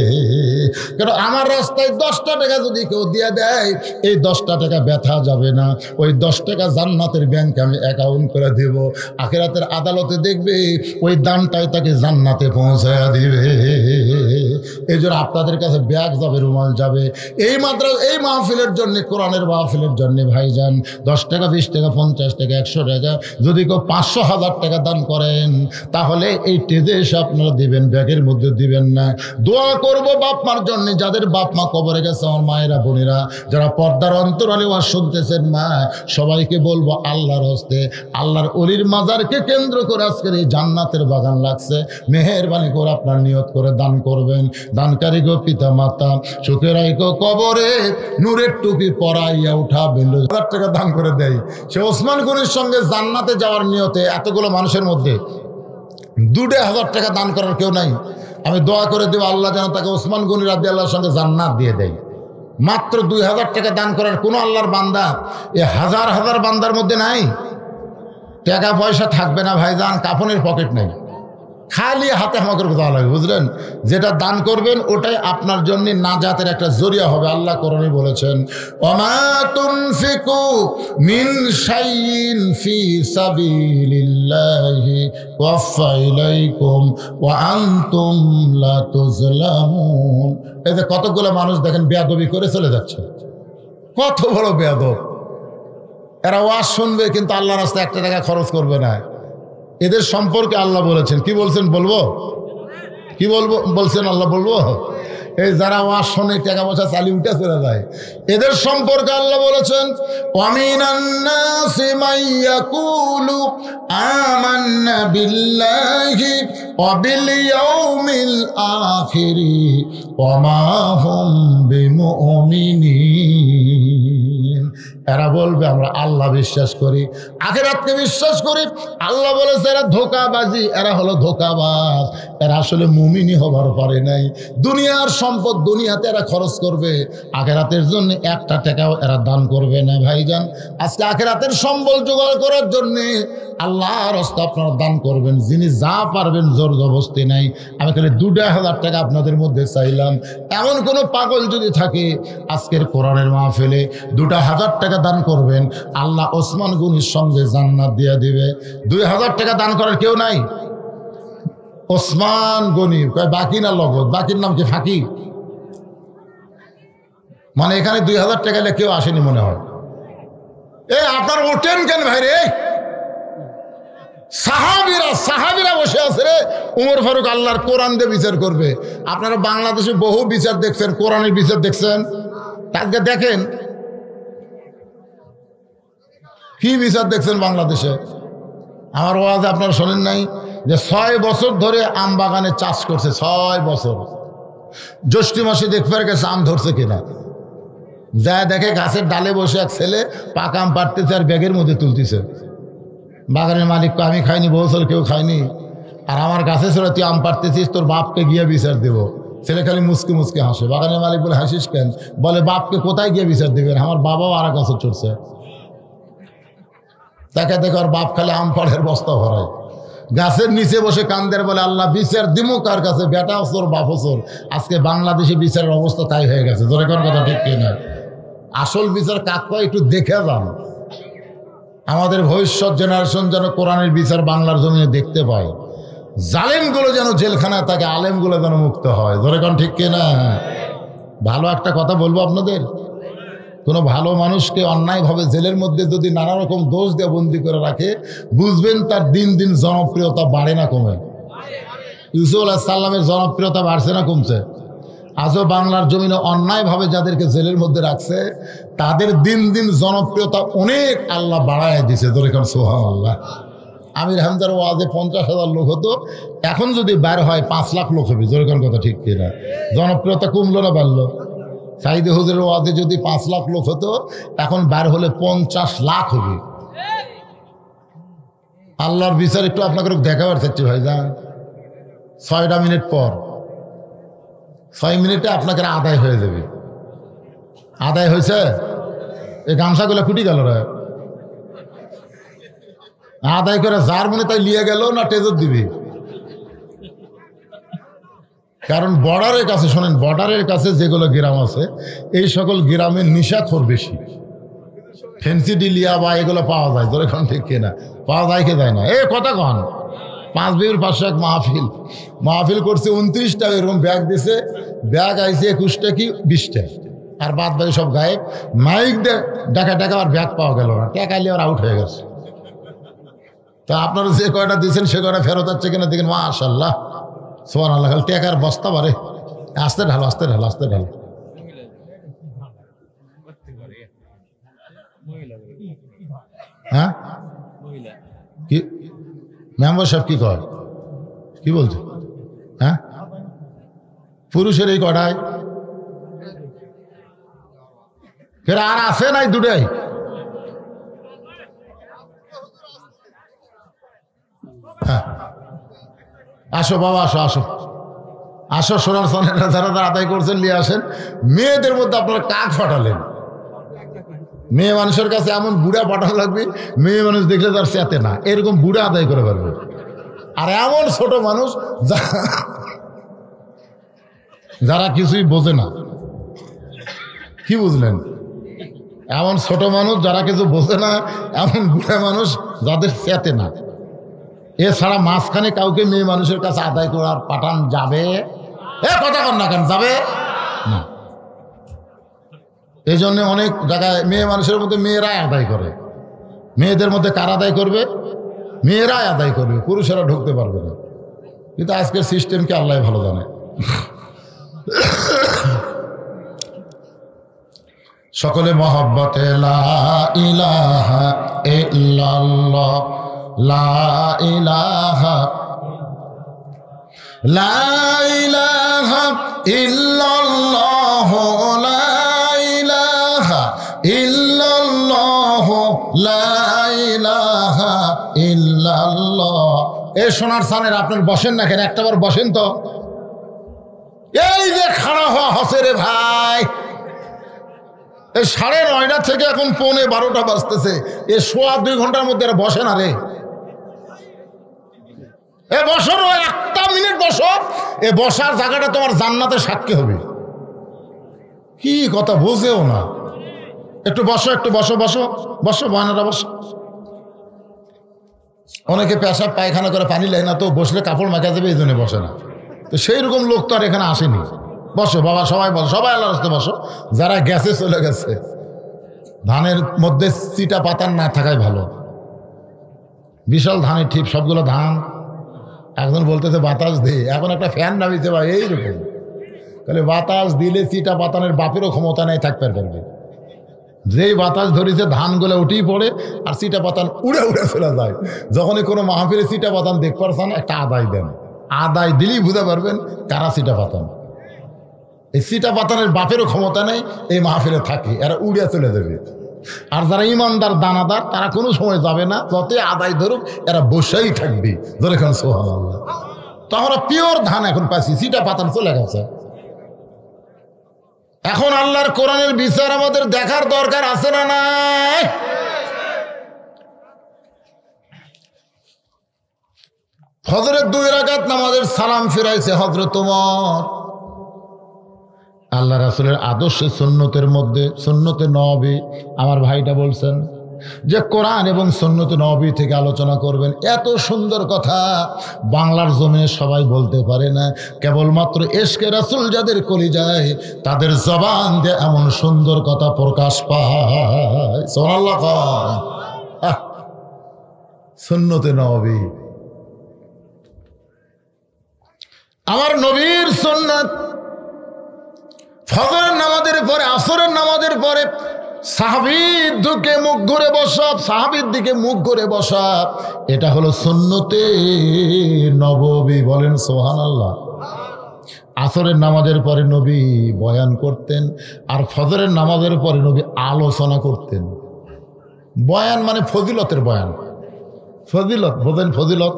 কেন আমার রাস্তায় 10টা টাকা যদি কেউ দিয়ে দেয়, এই 10টা টাকা ব্যথা যাবে না, ওই 10 টাকা জান্নাতের ব্যাংকে আমি অ্যাকাউন্ট করে দেব। আখিরাতের আদালতে দেখবে ওই দানটাই তাকে জান্নাতে পৌঁছায়া দিবে। এই জন্য আপনাদের কাছে ব্যাগ যাবে, রুমাল যাবে। এই মাত্র এই মাহফিলের জন্য, কোরআনের মাহফিলের জন্য ভাইজান 10 টাকা, 20 টাকা, 50 টাকা, 100 টাকা, যদি কেউ 500,000 টাকা দান করেন, তাহলে এই টেজে এসে আপনারা দিবেন, ব্যাগের মধ্যে দিবেন না। দোয়া করব বাপ মার জন্য, যাদের বাপ মা কবরে গেছে, আমার মায়েরা, বোনেরা, যারা পর্দার অন্তরালে ওয়াজ শুনতেছেন, মা সবাইকে বলবো আল্লাহর হস্তে, আল্লাহর ওলির মাজারকে কেন্দ্র করে আজকের এই জান্নাতের বাগান লাগছে। মেহেরবানি করে আপনার নিয়ত করে দান করবেন। দানকারী গো পিতা মাতা, সুখে রাইকো কবরে, নূরের টুপি পরাইয়া উঠাবেন। 1000 টাকা দান করে দেয়, সে ওসমান গনির সঙ্গে জান্নাতে যাওয়ার নিয়তে। এতগুলো মানুষের মধ্যে 2,000 টাকা দান করার কেউ নাই। আমি দোয়া করে দেব আল্লাহ যেন তাকে ওসমান গনি রাদিয়াল্লাহু সঙ্গে জান্নাত দিয়ে দেয়। মাত্র 2,000 টাকা দান করার কোন আল্লাহর বান্দা এ হাজার হাজার বান্দার মধ্যে নাই। টাকা পয়সা থাকবে না ভাইজান, কাফনের পকেট নেই, খালি হাতে আমাকে দেওয়া লাগবে, বুঝলেন? যেটা দান করবেন ওটাই আপনার জন্য নাজাতের একটা জরিয়া হবে। আল্লাহ কোরআনে বলেছেন, ওমা তুনফিকু মিন শাইইন ফি সাবিলিল্লাহি ওয়াফা ইলাইকুম ওয়া আনতুম লা তুজলামুন। এই যে কতগুলো মানুষ দেখেন বেয়াদবি করে চলে যাচ্ছে, কত বড় বেয়াদব। এরা ওয়াজ শুনবে কিন্তু আল্লাহর রাস্তায় 1 টাকা খরচ করবে না। এদের সম্পর্কে আল্লাহ বলেছেন, কি বলছেন বলবো? কি বলবো বলছেন আল্লাহ? বলবো এই যারা ওয়াজ শোনে, টাকা পয়সা চালিয়ে উঠে চলে যায়, এদের সম্পর্কে আল্লাহ বলেছেন, ওয়ামিনান নাসি মাইয়াকুলু আমান্না বিল্লাহি ওয়া বিল ইয়াউমিল আখিরি ওয়া মা হুম বিমুমিনিন। এরা বলবে আমরা আল্লাহ বিশ্বাস করি, আখিরাতকে বিশ্বাস করি। আল্লাহ বলেছে এরা ধোঁকাবাজি, এরা হলো ধোঁকাবাজ, এরা আসলে মুমিনই হবার পারে নাই। দুনিয়ার সম্পদ দুনিয়াতে এরা খরচ করবে, আখিরাতের জন্য 1টা টাকাও এরা দান করবে না। ভাইজান, আজকে আখিরাতের সম্বল জোগাড় করার জন্য আল্লাহর রাস্তা আপনারা দান করবেন, যিনি যা পারবেন, জোর জবরদস্তি নাই। আমি খালি 2,000 টাকা আপনাদের মধ্যে চাইলাম। এমন কোনো পাগল যদি থাকে আজকের কোরআনের মাহফিলে 2,000 টাকা দান করবেন, আল্লাহ ওসমান গনির সঙ্গে জান্নাত দিয়ে দিবে। 2,000 টাকা দান করার কেউ নাই? ওসমান গনি বাকি না লগত? বাকির নাম কি ফাঁকি? মানে এখানে 2,000 টাকা হলে কেউ আসেনি মনে হয়। আপনার ওঠেন কেন ভাই রে? সাহাবীরা বসে আছে রে। উমর ফারুক আল্লাহর কোরআন দিয়ে বিচার করবে। আপনারা বাংলাদেশে বহু বিচার দেখছেন, কোরআনের বিচার দেখছেন, তাকে দেখেন কি বিচার দেখছেন বাংলাদেশে। আমার ওয়াজে আপনারা শোনেন নাই যে 6 বছর ধরে আম বাগানে চাষ করছে, 6 বছর। জ্যৈষ্ঠ মাসে দেখবার গেছে আম ধরছে কিনা, যা দেখে গাছের ডালে বসে এক ছেলে পাকা আম পাড়তেছে আর ব্যাগের মধ্যে তুলতেছে। বাগানের মালিক আমি খাইনি, বছর কেউ খায়নি, আর আমার গাছে ছিল তুই আম পাড়তেছিস, তোর বাপকে গিয়ে বিচার দেব। ছেলে খালি মুসকে মুসকে হাসে। বাগানের মালিক বলে হাসিস কেন? বলে বাপকে কোথায় গিয়ে বিচার দেবেন, আমার বাবাও আর গাছে চড়ছে। তাকে দেখো আর বাপ খালি আম পাড়ের বস্তা ভরায়, গাছের নিচে বসে কান্দের, বলে আল্লাহ বিচার দিমু কার কাছে, বেটা ওসর বাপ ওসর। আজকে বাংলাদেশে বিচারের অবস্থা তাই হয়ে গেছে। ধরে কোন কথা ঠিক কিনা? আসল বিচার কাক কয় একটু দেখে যান। আমাদের ভবিষ্যৎ জেনারেশন যেন কোরআনের বিচার বাংলার জমিনে দেখতে পায়, জালেমগুলো যেন জেলখানায় থাকে, আলেমগুলো যেন মুক্ত হয়। ধরে কোন ঠিক কিনা? ভালো একটা কথা বলবো আপনাদের, কোনো ভালো মানুষকে অন্যায়ভাবে জেলের মধ্যে যদি নানা রকম দোষ দিয়ে বন্দি করে রাখে, বুঝবেন তার দিন দিন জনপ্রিয়তা বাড়ে না কমে। ইউসুফ আলাইহিস সালামের জনপ্রিয়তা বাড়ছে না কমছে? আজও বাংলার জমিনে অন্যায়ভাবে যাদেরকে জেলের মধ্যে রাখছে তাদের দিন দিন জনপ্রিয়তা অনেক আল্লাহ বাড়ায় দিছে। ধরে এখন সুবহানাল্লাহ। আমির হামজার ওয়াজে 50,000 লোক হতো, এখন যদি বের হয় 5 লাখ লোক হবে। জোরে কোন কথা ঠিক কিনা? জনপ্রিয়তা কমলো না বাড়লো? সাইদে হুজুরের ওয়াজে যদি 5 লাখ লোক হতো, এখন বের হলে 50 লাখ হবে। আল্লাহর বিচার একটু আপনাকে দেখাবার চাচ্ছি ভাইজান। 6টা মিনিট পর 6 মিনিটে আপনাকে আদায় হয়ে যাবে। আদায় হয়েছে? এই গামছাগুলো ফুটি গেল রে, আদায় করে যার মনে তাই লিয়ে গেল না টেজর দিবি? কারণ বর্ডারের কাছে, শোনেন, বর্ডারের কাছে যেগুলো গ্রাম আছে এই সকল গ্রামের নিশাখোর বেশি। ফেন্সি ডিলিয়া বা এগুলো পাওয়া যায়। ধরে এখন ঠিক কিনা? পাওয়া যায় কে যায় না? এ কথা কন। 5 বিঘের পাশে এক মাহফিল করছে, 29টা এরকম ব্যাগ দিছে। ব্যাগ আইছে 21টা কি 20টা, আর বাদ বাকি সব গায়েব। মাইক দেখা আর ব্যাগ পাওয়া গেল না। টাকাইলে আর আউট হয়ে গেছে। তা আপনারা যে কয়টা দিয়েছেন সে কয়টা ফেরত যাচ্ছে কিনা দেখেন। মাশাআল্লাহ, সুবহানাল্লাহ। খালি টাকার বস্তা বারে। আস্তে ঢালো, আস্তে ঢালো, আস্তে ঢালো। হ্যাঁ, কি মেম্বার সাহেব কি কয়, কি বলছে? হ্যাঁ, পুরুষের এই কটায় আর আছে নাই? দুটাই। হ্যাঁ, আসো বাবা, আসো আসো আসো। সোনার সনেরা যারা আদায় করছেন নিয়ে আসেন। মেয়েদের মধ্যে আপনারা কাক ফাটালেন। মেয়ে মানুষের কাছে এমন বুড়া পাঠানো লাগবে, মেয়ে মানুষ দেখলে তার চেতে না, এরকম বুড়া আদায় করে পারবে। আর এমন ছোট মানুষ যারা কিছুই বোঝে না। কি বুঝলেন? এমন ছোট মানুষ যারা কিছু বোঝে না, এমন বুড়া মানুষ যাদের চেতে না। এছাড়া মাঝখানে কাউকে মেয়ে মানুষের কাছে আদায় করার পাঠান যাবে? কথা কর না কেন, যাবে না। এই জন্য অনেক জায়গায় মেয়ে মানুষের মধ্যে মেয়েরাই আদায় করে। মেয়েদের মধ্যে কার আদায় করবে? মেয়েরাই আদায় করবে, পুরুষেরা ঢুকতে পারবে না। কিন্তু আজকের সিস্টেমকে আল্লাহ ভালো জানে। সকলে মহব্বতে লা ইলাহা ইল্লাল্লাহ, লা ইলাহা, লা ইলাহা ইল্লাল্লাহ, লা ইলাহা ইল্লাল্লাহ, লা ইলাহা ইল্লাল্লাহ। এ সোনার সানের আপনার বসেন না কেন? একটাবার বসেন তো। এই যে খাড়া হওয়া হসে রে ভাই, এই 9:30 থেকে এখন 11:45 বাজতেছে। এ সোয়া 2 ঘন্টার মধ্যে এরা বসে না রে। এ বসো, 1 মিনিট বসো। এ বসার জায়গাটা তোমার জান্নাতের সাক্ষী হবে। কি কথা বুঝেও না। একটু বসো, একটু বসো, বসো বসো, বানারা বসো। অনেকে পেশাব পায়খানা করে পানি লেয় না, তো বসলে কাপড় মাখা যাবে, এই জন্য বসে না। তো সেই রকম লোক তো আর এখানে আসেনি। বসো বাবা, সবাই বসো, সবাই আল্লাহর রাস্তায় বসো। যারা গেছে চলে গেছে। ধানের মধ্যে চিটা পাতার না থাকাই ভালো। বিশাল ধানের ঠিক, সবগুলো ধান। একজন বলতেছে বাতাস দে, এখন একটা ফ্যান নামিতে ভাই এইরকম। তাহলে বাতাস দিলে চিটা পাতানের বাপেরও ক্ষমতা নেই থাকতে পারবে। যেই বাতাস ধরেছে ধানগুলো উঠেই পড়ে, আর চিটা পাতান উড়ে উড়ে চলে যায়। যখনই কোনো মাহফিলে চিটা পাতান দেখ পারছেন, একটা আদায় দেন। আদায় দিলেই বুঝতে পারবেন কারা চিটা পাতান। এই চিটা পাতানের বাপেরও ক্ষমতা নেই এই মাহফিলে থাকে, এরা উড়িয়া চলে যাবে। আর যারা ইমানদার দানাদার তারা কোনো সময় যাবে না, যতই আদায় ধরুক এরা বসেই থাকবে। ধরে খান সুবহানাল্লাহ। তো আমরা পিওর ধান এখন পাচ্ছি, চিটা পাতান চলে গেছে। এখন আল্লাহর কোরআনের বিচার আমাদের দেখার দরকার আছে না নাই? হযরত 2 রাকাত নামাজের সালাম ফিরাইছে হযরত ওমর। আল্লাহ রাসূলের আদর্শ সুন্নতের মধ্যে, সুন্নতে নবী, আমার ভাইটা বলছেন যে কোরআন এবং সুন্নতে নবী থেকে আলোচনা করবেন। এত সুন্দর কথা বাংলার জমিনে সবাই বলতে পারে না, কেবলমাত্র ইশকে রাসূল যাদের কলিজায় তাদের জবান দিয়ে এমন সুন্দর কথা প্রকাশ পায়। সুবহানাল্লাহ। সুন্নতে নবী, আমার নবীর সুন্নাত। ফজরের নামাজের পরে, আসরের নামাজের পরে সাহাবীর দিকে মুখ ঘুরে বসা, সাহাবীর দিকে মুখ ঘুরে বসা, এটা হলো সুন্নতে নববী। বলেন সুবহানাল্লাহ। আসরের নামাজের পরে নবী বয়ান করতেন, আর ফজরের নামাজের পরে নবী আলোচনা করতেন। বয়ান মানে ফজিলতের বয়ান। ফজিলত বোঝেন? ফজিলত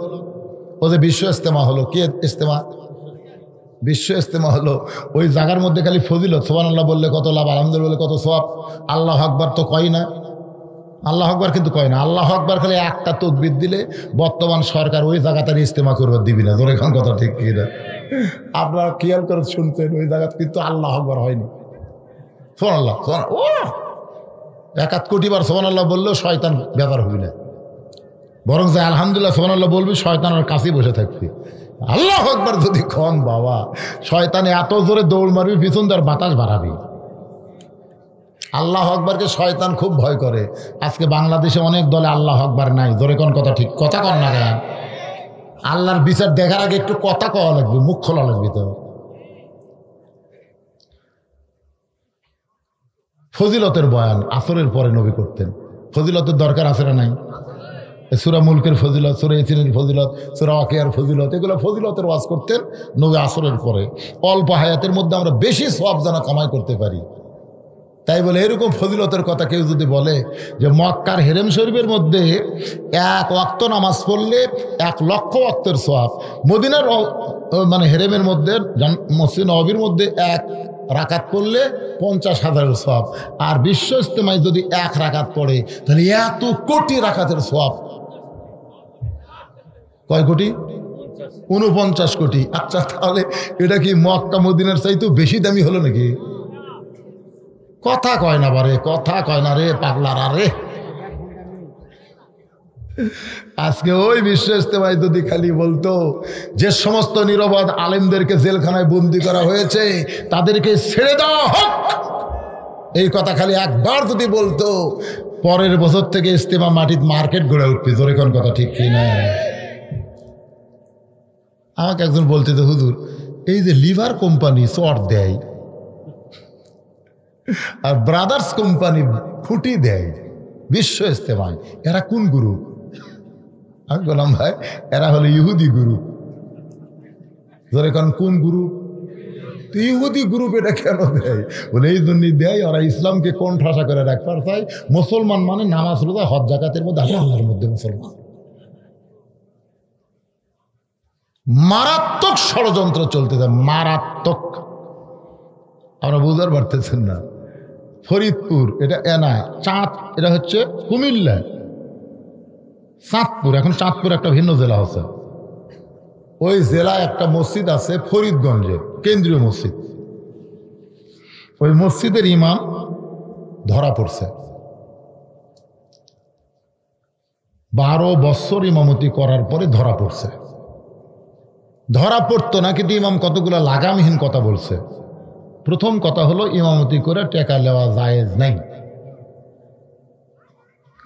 ও যে বিশ্ব ইজতেমা হলো, কি ইজতেমা? বিশ্ব ইজতেমা হলো, ওই জায়গার মধ্যে খালি ফজিলত। সুবহানাল্লাহ বললে কত লাভ, আলহামদুলিল্লাহ বললে কত সওয়াব। আল্লাহু আকবার তো কয় না, আল্লাহু আকবার কিন্তু কয় না। আল্লাহু আকবার খালি একটা তাকবীর দিলে বর্তমান সরকার ওই জায়গাতে ইজতেমা করবার দিবি না। তোর এখন কথা ঠিক কি না? আপনারা খেয়াল করে শুনছেন, ওই জায়গাতে কিন্তু আল্লাহু আকবার হয়নি। সুবহানাল্লাহ, ও 1 কোটি বার সুবহানাল্লাহ বললেও শয়তান ব্যাপার হবি না, বরং যে আলহামদুলিল্লাহ সুবহানাল্লাহ বলবি, শয়তানের কাছেই বসে থাকবি। আল্লাহু আকবার যদি কন, বাবা শয়তানে এত জোরে দৌড় মারবি, পিছন তার বাতাস বাড়াবি। আল্লাহু আকবারকে শয়তান খুব ভয় করে। আজকে বাংলাদেশে অনেক দলে আল্লাহু আকবার নাই। জোরে কোন কথা ঠিক, কথা কন না কেন? আল্লাহর বিচার দেখার আগে একটু কথা কওয়া লাগবে, মুখ খোলা লাগবে। তো ফজিলতের বয়ান আসরের পরে নবী করতেন। ফজিলতের দরকার আছে না নাই? সূরা মুলকের ফজিলত, সূরা ইয়াসিনের ফজিলত, সূরা ওয়াকিয়ার ফজিলত, এগুলো ফজিলতের ওয়াজ করতেন নবী আসরের পরে। অল্প হায়াতের মধ্যে আমরা বেশি সওয়াব যেন কামাই করতে পারি, তাই বলে এরকম ফজিলতের কথা কেউ যদি বলে যে মক্কার হেরেম শরীফের মধ্যে 1 ওয়াক্ত নামাজ পড়লে 1 লক্ষ ওয়াক্তের সওয়াব, মদিনার মানে হেরেমের মধ্যে মসজিদ নববীর মধ্যে 1 রাকাত পড়লে 50,000 সওয়াব, আর বিশ্ব ইজতেমায় যদি 1 রাকাত পড়ে তাহলে এত কোটি রাকাতের সওয়াব। কয় কোটি? 49 কোটি। আচ্ছা, তাহলে এটা কি মক্কা মদিনার চাইতেও বেশি দামি হলো নাকি? কথা কয় না বারে, কথা কয় না রে পাগলারা রে। আজকে ওই বিশ্ব ইজতেমায় যদি খালি বলতো যে সমস্ত নিরপরাধ আলেমদেরকে জেলখানায় বন্দি করা হয়েছে তাদেরকে ছেড়ে দেওয়া হোক, এই কথা খালি একবার যদি বলতো, পরের বছর থেকে ইজতেমা মাটির মার্কেট গড়ে উঠবে। জোরে কোন কথা ঠিক কি না? আমাকে একজন বলতে, তো হুজুর এই যে লিভার কোম্পানি চট দেয় আর ব্রাদার্স কোম্পানি ফুটি দেয় বিশ্ব ইজতেমায়, এরা কোন গ্রুপ? আমি বললাম ভাই এরা হলো ইহুদি গ্রুপ। ধরে কোন গ্রুপ? ইহুদি গ্রুপ। এটা কেন দেয়? বলে এই জন্যই দেয়, ওরা ইসলামকে কোণঠাসা করে রাখবার চাই। মুসলমান মানে নামাজ রোজা হজ জাকাতের মধ্যে, আল্লাহর মধ্যে মুসলমান। মারাত্মক ষড়যন্ত্র চলতে যায়, মারাত্মক। আমরা বুঝতে পারতেছেন না। ফরিদপুর এটা এনা, চাঁদ এটা হচ্ছে কুমিল্লা, চাঁদপুর এখন চাঁদপুর একটা ভিন্ন জেলা আছে। ওই জেলায় একটা মসজিদ আছে ফরিদগঞ্জের, কেন্দ্রীয় মসজিদ। ওই মসজিদের ইমাম ধরা পড়ছে। 12 বছর ইমামতি করার পরে ধরা পড়ছে। ধরা পড়তো না, কিন্তু ইমাম কতগুলো লাগামহীন কথা বলছে। প্রথম কথা হলো ইমামতি করে টাকা নেওয়া জায়েজ নাই।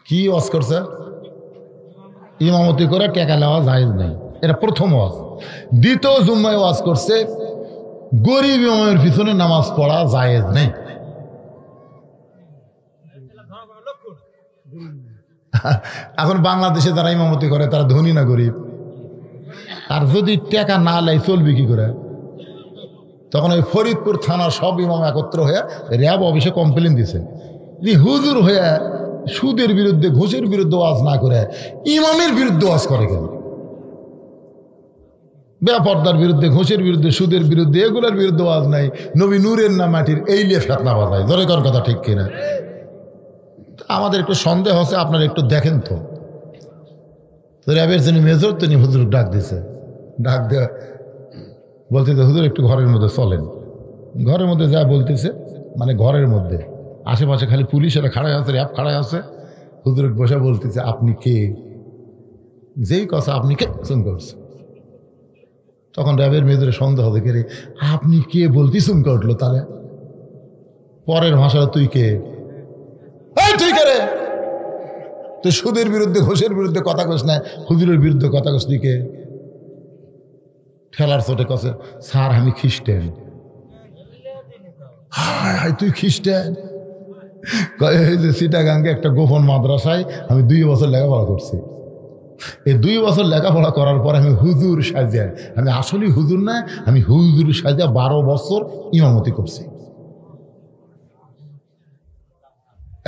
কি ওয়াজ করছে? ইমামতি করে টাকা নেওয়া জায়েজ নাই, এটা প্রথম ওয়াজ। দ্বিতীয় জুম্মায় ওয়াজ করছে গরিব ইমামের পিছনে নামাজ পড়া জায়েজ নেই। এখন বাংলাদেশে যারা ইমামতি করে তারা ধনী না গরিব? আর যদি টাকা না লাই চলবে কি করে? তখন ওই ফরিদপুর থানার সব ইমাম একত্র হয়ে র্যাব অফিসে কমপ্লেন দিছে, হুজুর হয়ে সুদের বিরুদ্ধে ঘুষের বিরুদ্ধে ওয়াজ না করে ইমামের বিরুদ্ধে ওয়াজ করে কেন? বেপর্দার বিরুদ্ধে, ঘুষের বিরুদ্ধে, সুদের বিরুদ্ধে, এগুলোর বিরুদ্ধে ওয়াজ নাই, নবী নূরের না মাটির, এই লিয়ে ফেতনা বাজায়। ধরে কোন কথা ঠিক কিনা? আমাদের একটু সন্দেহ আছে, আপনারা একটু দেখেন তো। র্যাবের যিনি মেজর তিনি হুজুর ডাক দিছে, ডাক দেওয়া বলতেছে হুজুর একটু ঘরের মধ্যে চলেন। ঘরের মধ্যে যা বলতেছে, মানে ঘরের মধ্যে আশেপাশে খালি পুলিশেরা খাড়াই আছে, র্যাব খাড়াই আছে, হুজুর বসে বলতেছে আপনি কে, যেই কথা আপনি কে চুম করছে। তখন র্যাবের মেয়েদের সন্দেহ দেখে রে আপনি কে বলতে চুমকে উঠলো। তাহলে পরের ভাষা তুই কে, তুই কে রে, তুই সুদের বিরুদ্ধে ঘোষের বিরুদ্ধে কথা কস না, হুজুরের বিরুদ্ধে কথা কস, তুই কে? ঠেলার চোটে কছে স্যার আমি খ্রিস্টান। হায় তুই খ্রিস্টান? চিটাগাঙ্গে একটা গোপন মাদ্রাসায় আমি 2 বছর লেখাপড়া করছি। এই 2 বছর লেখাপড়া করার পর আমি হুজুর সাজা, আমি আসলেই হুজুর না, আমি হুজুর সাজা 12 বছর ইমামতি করছি।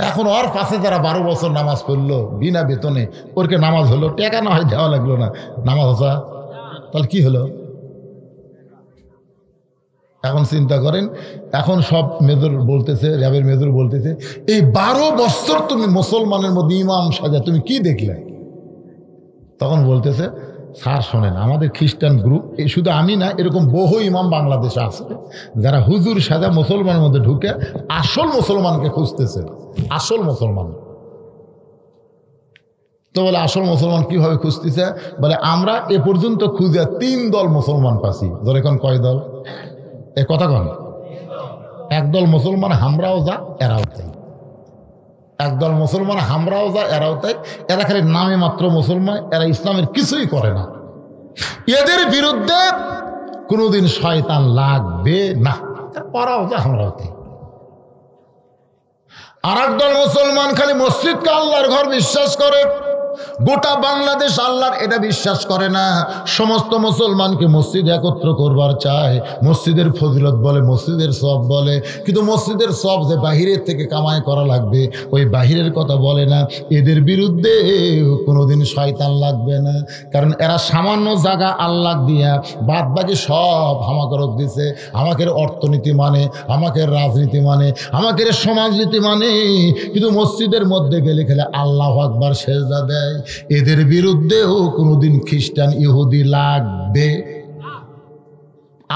এখন ওর পাশে যারা 12 বছর নামাজ পড়লো বিনা বেতনে, ওরকে নামাজ হলো, টাকা না হয় দেওয়া লাগলো না, নামাজ হসা, তাহলে কি হলো? এখন চিন্তা করেন, এখন সব মেজর বলতেছে, র্যাবের মেজর বলতেছে এই 12 বছর তুমি মুসলমানের মধ্যে ইমাম সাজা তুমি কি দেখলে? তখন বলতেছে স্যার শোনেন, আমাদের খ্রিস্টান গ্রুপ, এই শুধু আমি না, এরকম বহু ইমাম বাংলাদেশে আছে যারা হুজুর সাজা মুসলমানের মধ্যে ঢুকে আসল মুসলমানকে খুঁজতেছে। আসল মুসলমান তো বলে আসল মুসলমান কিভাবে খুঁজতেছে? বলে আমরা এ পর্যন্ত খুঁজে 3 দল মুসলমান পাচ্ছি। ধর এখন কয় দল? এ কথা কন, একদল মুসলমান হামরাও যা এরাও তাই, একদল মুসলমান হামরাও যা এরাও তাই, এরা খালি নামে মাত্র মুসলমান, এরা ইসলামের কিছুই করে না। এদের বিরুদ্ধে কোনোদিন শয়তান লাগবে না, ওরাও যা আমরাও তাই। আর একদল মুসলমান খালি মসজিদকে আল্লাহর ঘর বিশ্বাস করে, গোটা বাংলাদেশ আল্লাহর এটা বিশ্বাস করে না। সমস্ত মুসলমানকে মসজিদ একত্র করবার চায়, মসজিদের ফজিলত বলে, মসজিদের সব বলে, কিন্তু মসজিদের সব যে বাহিরের থেকে কামাই করা লাগবে ওই বাহিরের কথা বলে না। এদের বিরুদ্ধে কোনোদিন শয়তান লাগবে না, কারণ এরা সামান্য জায়গা আল্লাহ দিয়া বাদ বাকি সব হামাকরক দিছে। আমাকে অর্থনীতি মানে, আমাকে রাজনীতি মানে, আমাকে সমাজনীতি মানে, কিন্তু মসজিদের মধ্যে গেলে খেলে আল্লাহু আকবার সেজদা দেয়। এদের বিরুদ্ধেও কোনোদিন খ্রিস্টান ইহুদি লাগবে।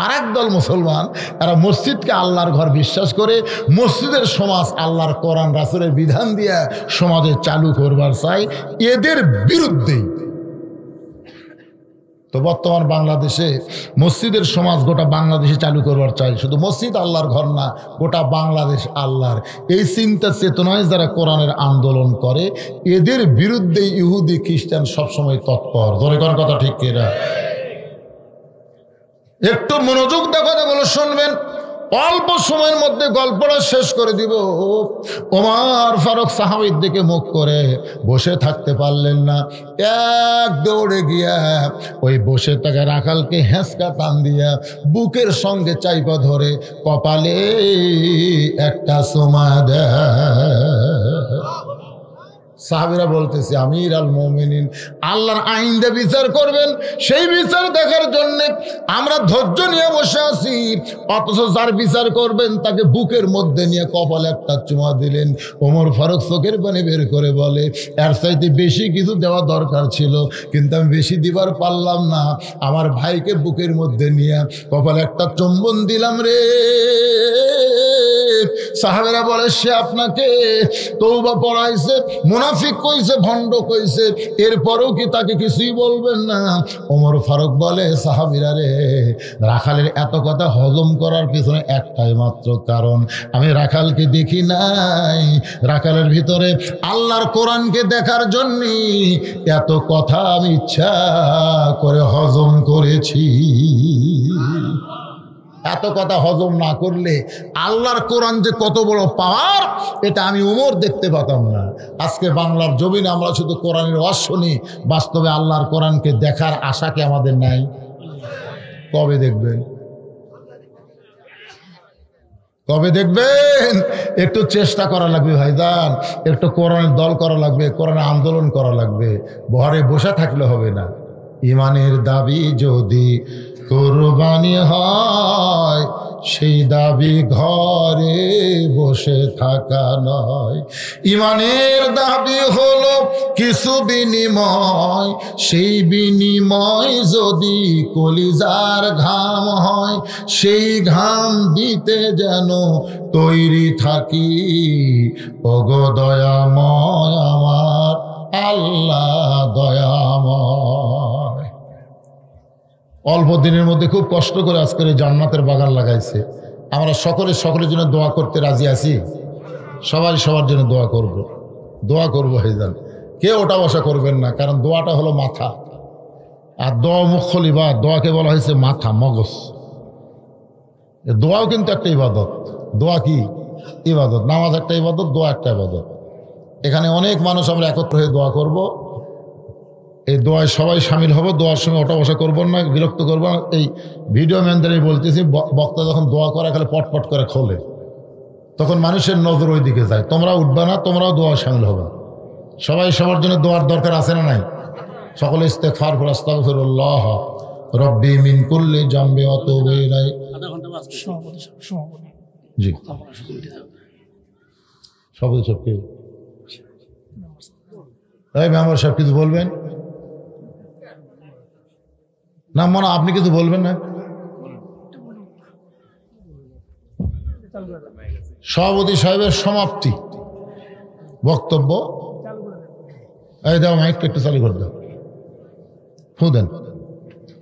আর একদল মুসলমান, এরা মসজিদকে আল্লাহর ঘর বিশ্বাস করে, মসজিদের সমাজ আল্লাহর কোরআন রাসূলের বিধান দিয়ে সমাজে চালু করবার চাই, এদের বিরুদ্ধেই। তো বর্তমান বাংলাদেশে মসজিদের সমাজ গোটা বাংলাদেশে চালু করবার চাই, শুধু মসজিদ আল্লাহর ঘর না, গোটা বাংলাদেশ আল্লাহর। এই চিন্তা চেতনায় যারা কোরআনের আন্দোলন করে, এদের বিরুদ্ধে ইহুদি খ্রিস্টান সবসময় তৎপর। ধরে কোন কথা ঠিক কিনা? একটু মনোযোগ দেখো, বলে শুনবেন, অল্প সময়ের মধ্যে গল্পটা শেষ করে দিব। ওমর ফারুক সাহাবীর দিকে মুখ করে বসে থাকতে পারলেন না, এক দৌড়ে গিয়া ওই বসে থাকা রাখালকে হেঁচকা টান দিয়া বুকের সঙ্গে চাইপা ধরে কপালে একটা চুমা দেয়। সাহাবীরা বলতেছে আমির আল মুমিনিন, আল্লাহর আইন দিয়ে বিচার করবেন, সেই বিচার দেখার জন্য আমরা ধৈর্য নিয়ে বসে আছি, অথচ যার বিচার করবেন তাকে বুকের মধ্যে নিয়ে কপালে একটা চুমা দিলেন। ওমর ফারুক চোখের পানি বের করে বলে এর চাইতে বেশি কিছু দেওয়া দরকার ছিল, কিন্তু আমি বেশি দিবার পারলাম না। আমার ভাইকে বুকের মধ্যে নিয়ে কপালে একটা চুম্বন দিলাম রে। সাহাবেরা বলে সে আপনাকে তওবা পড়াইছে, মুনাফিক কইছে, ভণ্ড কইছে, এরপরেও কি তাকে কিছুই বলবেন না? ওমর ফারুক বলে সাহাবীরা রে, রাখালের এত কথা হজম করার পিছনে একটাই মাত্র কারণ, আমি রাখালকে দেখি নাই, রাখালের ভিতরে আল্লাহর কোরআনকে দেখার জন্য এত কথা আমি ইচ্ছা করে হজম করেছি। এত কথা হজম না করলে আল্লাহর কোরআন যে কত বড় পাওয়ার, এটা আমি ওমর দেখতে পাতাম না। আজকে বাংলার জমিনে আমরা শুধু কোরআনের ওয়াজ শুনি, বাস্তবে আল্লাহর কোরআনকে দেখার আশা কি আমাদের নাই? কবে দেখবেন? কবে দেখবেন? একটু চেষ্টা করা লাগবে ভাইজান, একটু কোরআনের দল করা লাগবে, কোরআনের আন্দোলন করা লাগবে। ঘরে বসে থাকলে হবে না। ইমানের দাবি যদি কোরবানি হয়, সেই দাবি ঘরে বসে থাকা নয়। ইমানের দাবি হলো কিছু বিনিময়, সেই বিনিময় যদি কলিজার ঘাম হয়, সেই ঘাম দিতে যেন তৈরি থাকি। ওগো দয়াময় আমার আল্লাহ দয়াময়। অল্প দিনের মধ্যে খুব কষ্ট করে আজকের এই জান্নাতের বাগান লাগাইছে। আমরা সকলের জন্য দোয়া করতে রাজি আছি। সবাই সবার জন্য দোয়া করব, দোয়া করবো। ভাইজান কেউ ওটা বসা করবেন না, কারণ দোয়াটা হলো মাথা, আর দোয়া মুখ্য ইবাদত। দোয়াকে বলা হয়েছে মাথা, মগজ। দোয়াও কিন্তু একটা ইবাদত। দোয়া কি ইবাদত? নামাজ একটা ইবাদত, দোয়া একটা ইবাদত। এখানে অনেক মানুষ আমরা একত্র হয়ে দোয়া করব। এই দোয়ায় সবাই সামিল হবো। দোয়ার সময় ওটা বসা করবো না, বিরক্ত করবো না। এই ভিডিও ম্যানদের বলতেছি, বক্তা যখন দোয়া করে খালি পটপট করে খোলে, তখন মানুষের নজর ওই দিকে যায়। তোমরা উঠবা না, তোমরাও দোয়া সামিল হবে। সবাই সবার জন্য দোয়ার দরকার আছে না নাই? সকলে ইস্তেগফার করে আস্তাগফিরুল্লাহ রব্বি মিন কুল্লি জামবি ওয়া তুবু ইলাইহি। জি সবাই সব কি এই মেম্বার সাহেব কিছু বলবেন না? মনে আপনি কিছু বলবেন না? সভাপতি সাহেবের সমাপ্তি বক্তব্য। এই দাও মাইক একটু চালু করে দাও, ফু দেন,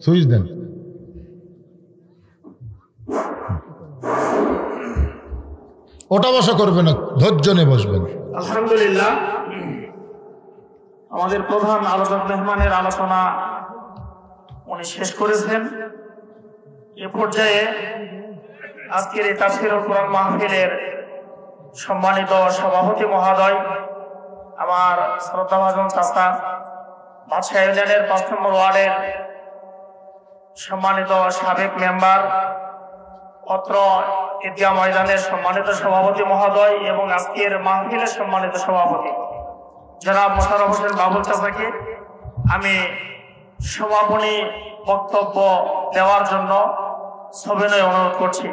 সুইচ দেন। ওটা বসা করবেন না, ধৈর্য নিয়ে বসবেন। আলহামদুলিল্লাহ, আমাদের প্রধান আলোচক মেহমানের আলোচনা উনি শেষ করেছেন। এ পর্যায়ে আজকের এই তাফসীরুল কোরআন মাহফিলের সম্মানিত সভাপতি মহোদয়, আমার শ্রদ্ধাভাজন চাচা, বাদশাহ ইউনিয়নের ৫ নম্বর ওয়ার্ডের সম্মানিত সাবেক মেম্বার, অত্র ঈদগাহ ময়দানের সম্মানিত সভাপতি মহোদয় এবং আজকের মাহফিলের সম্মানিত সভাপতি জনাব মোশাররফ হোসেন বাবুল চাচাকে আমি সমাপনী বক্তব্য দেওয়ার জন্য সবিনয় অনুরোধ করছি।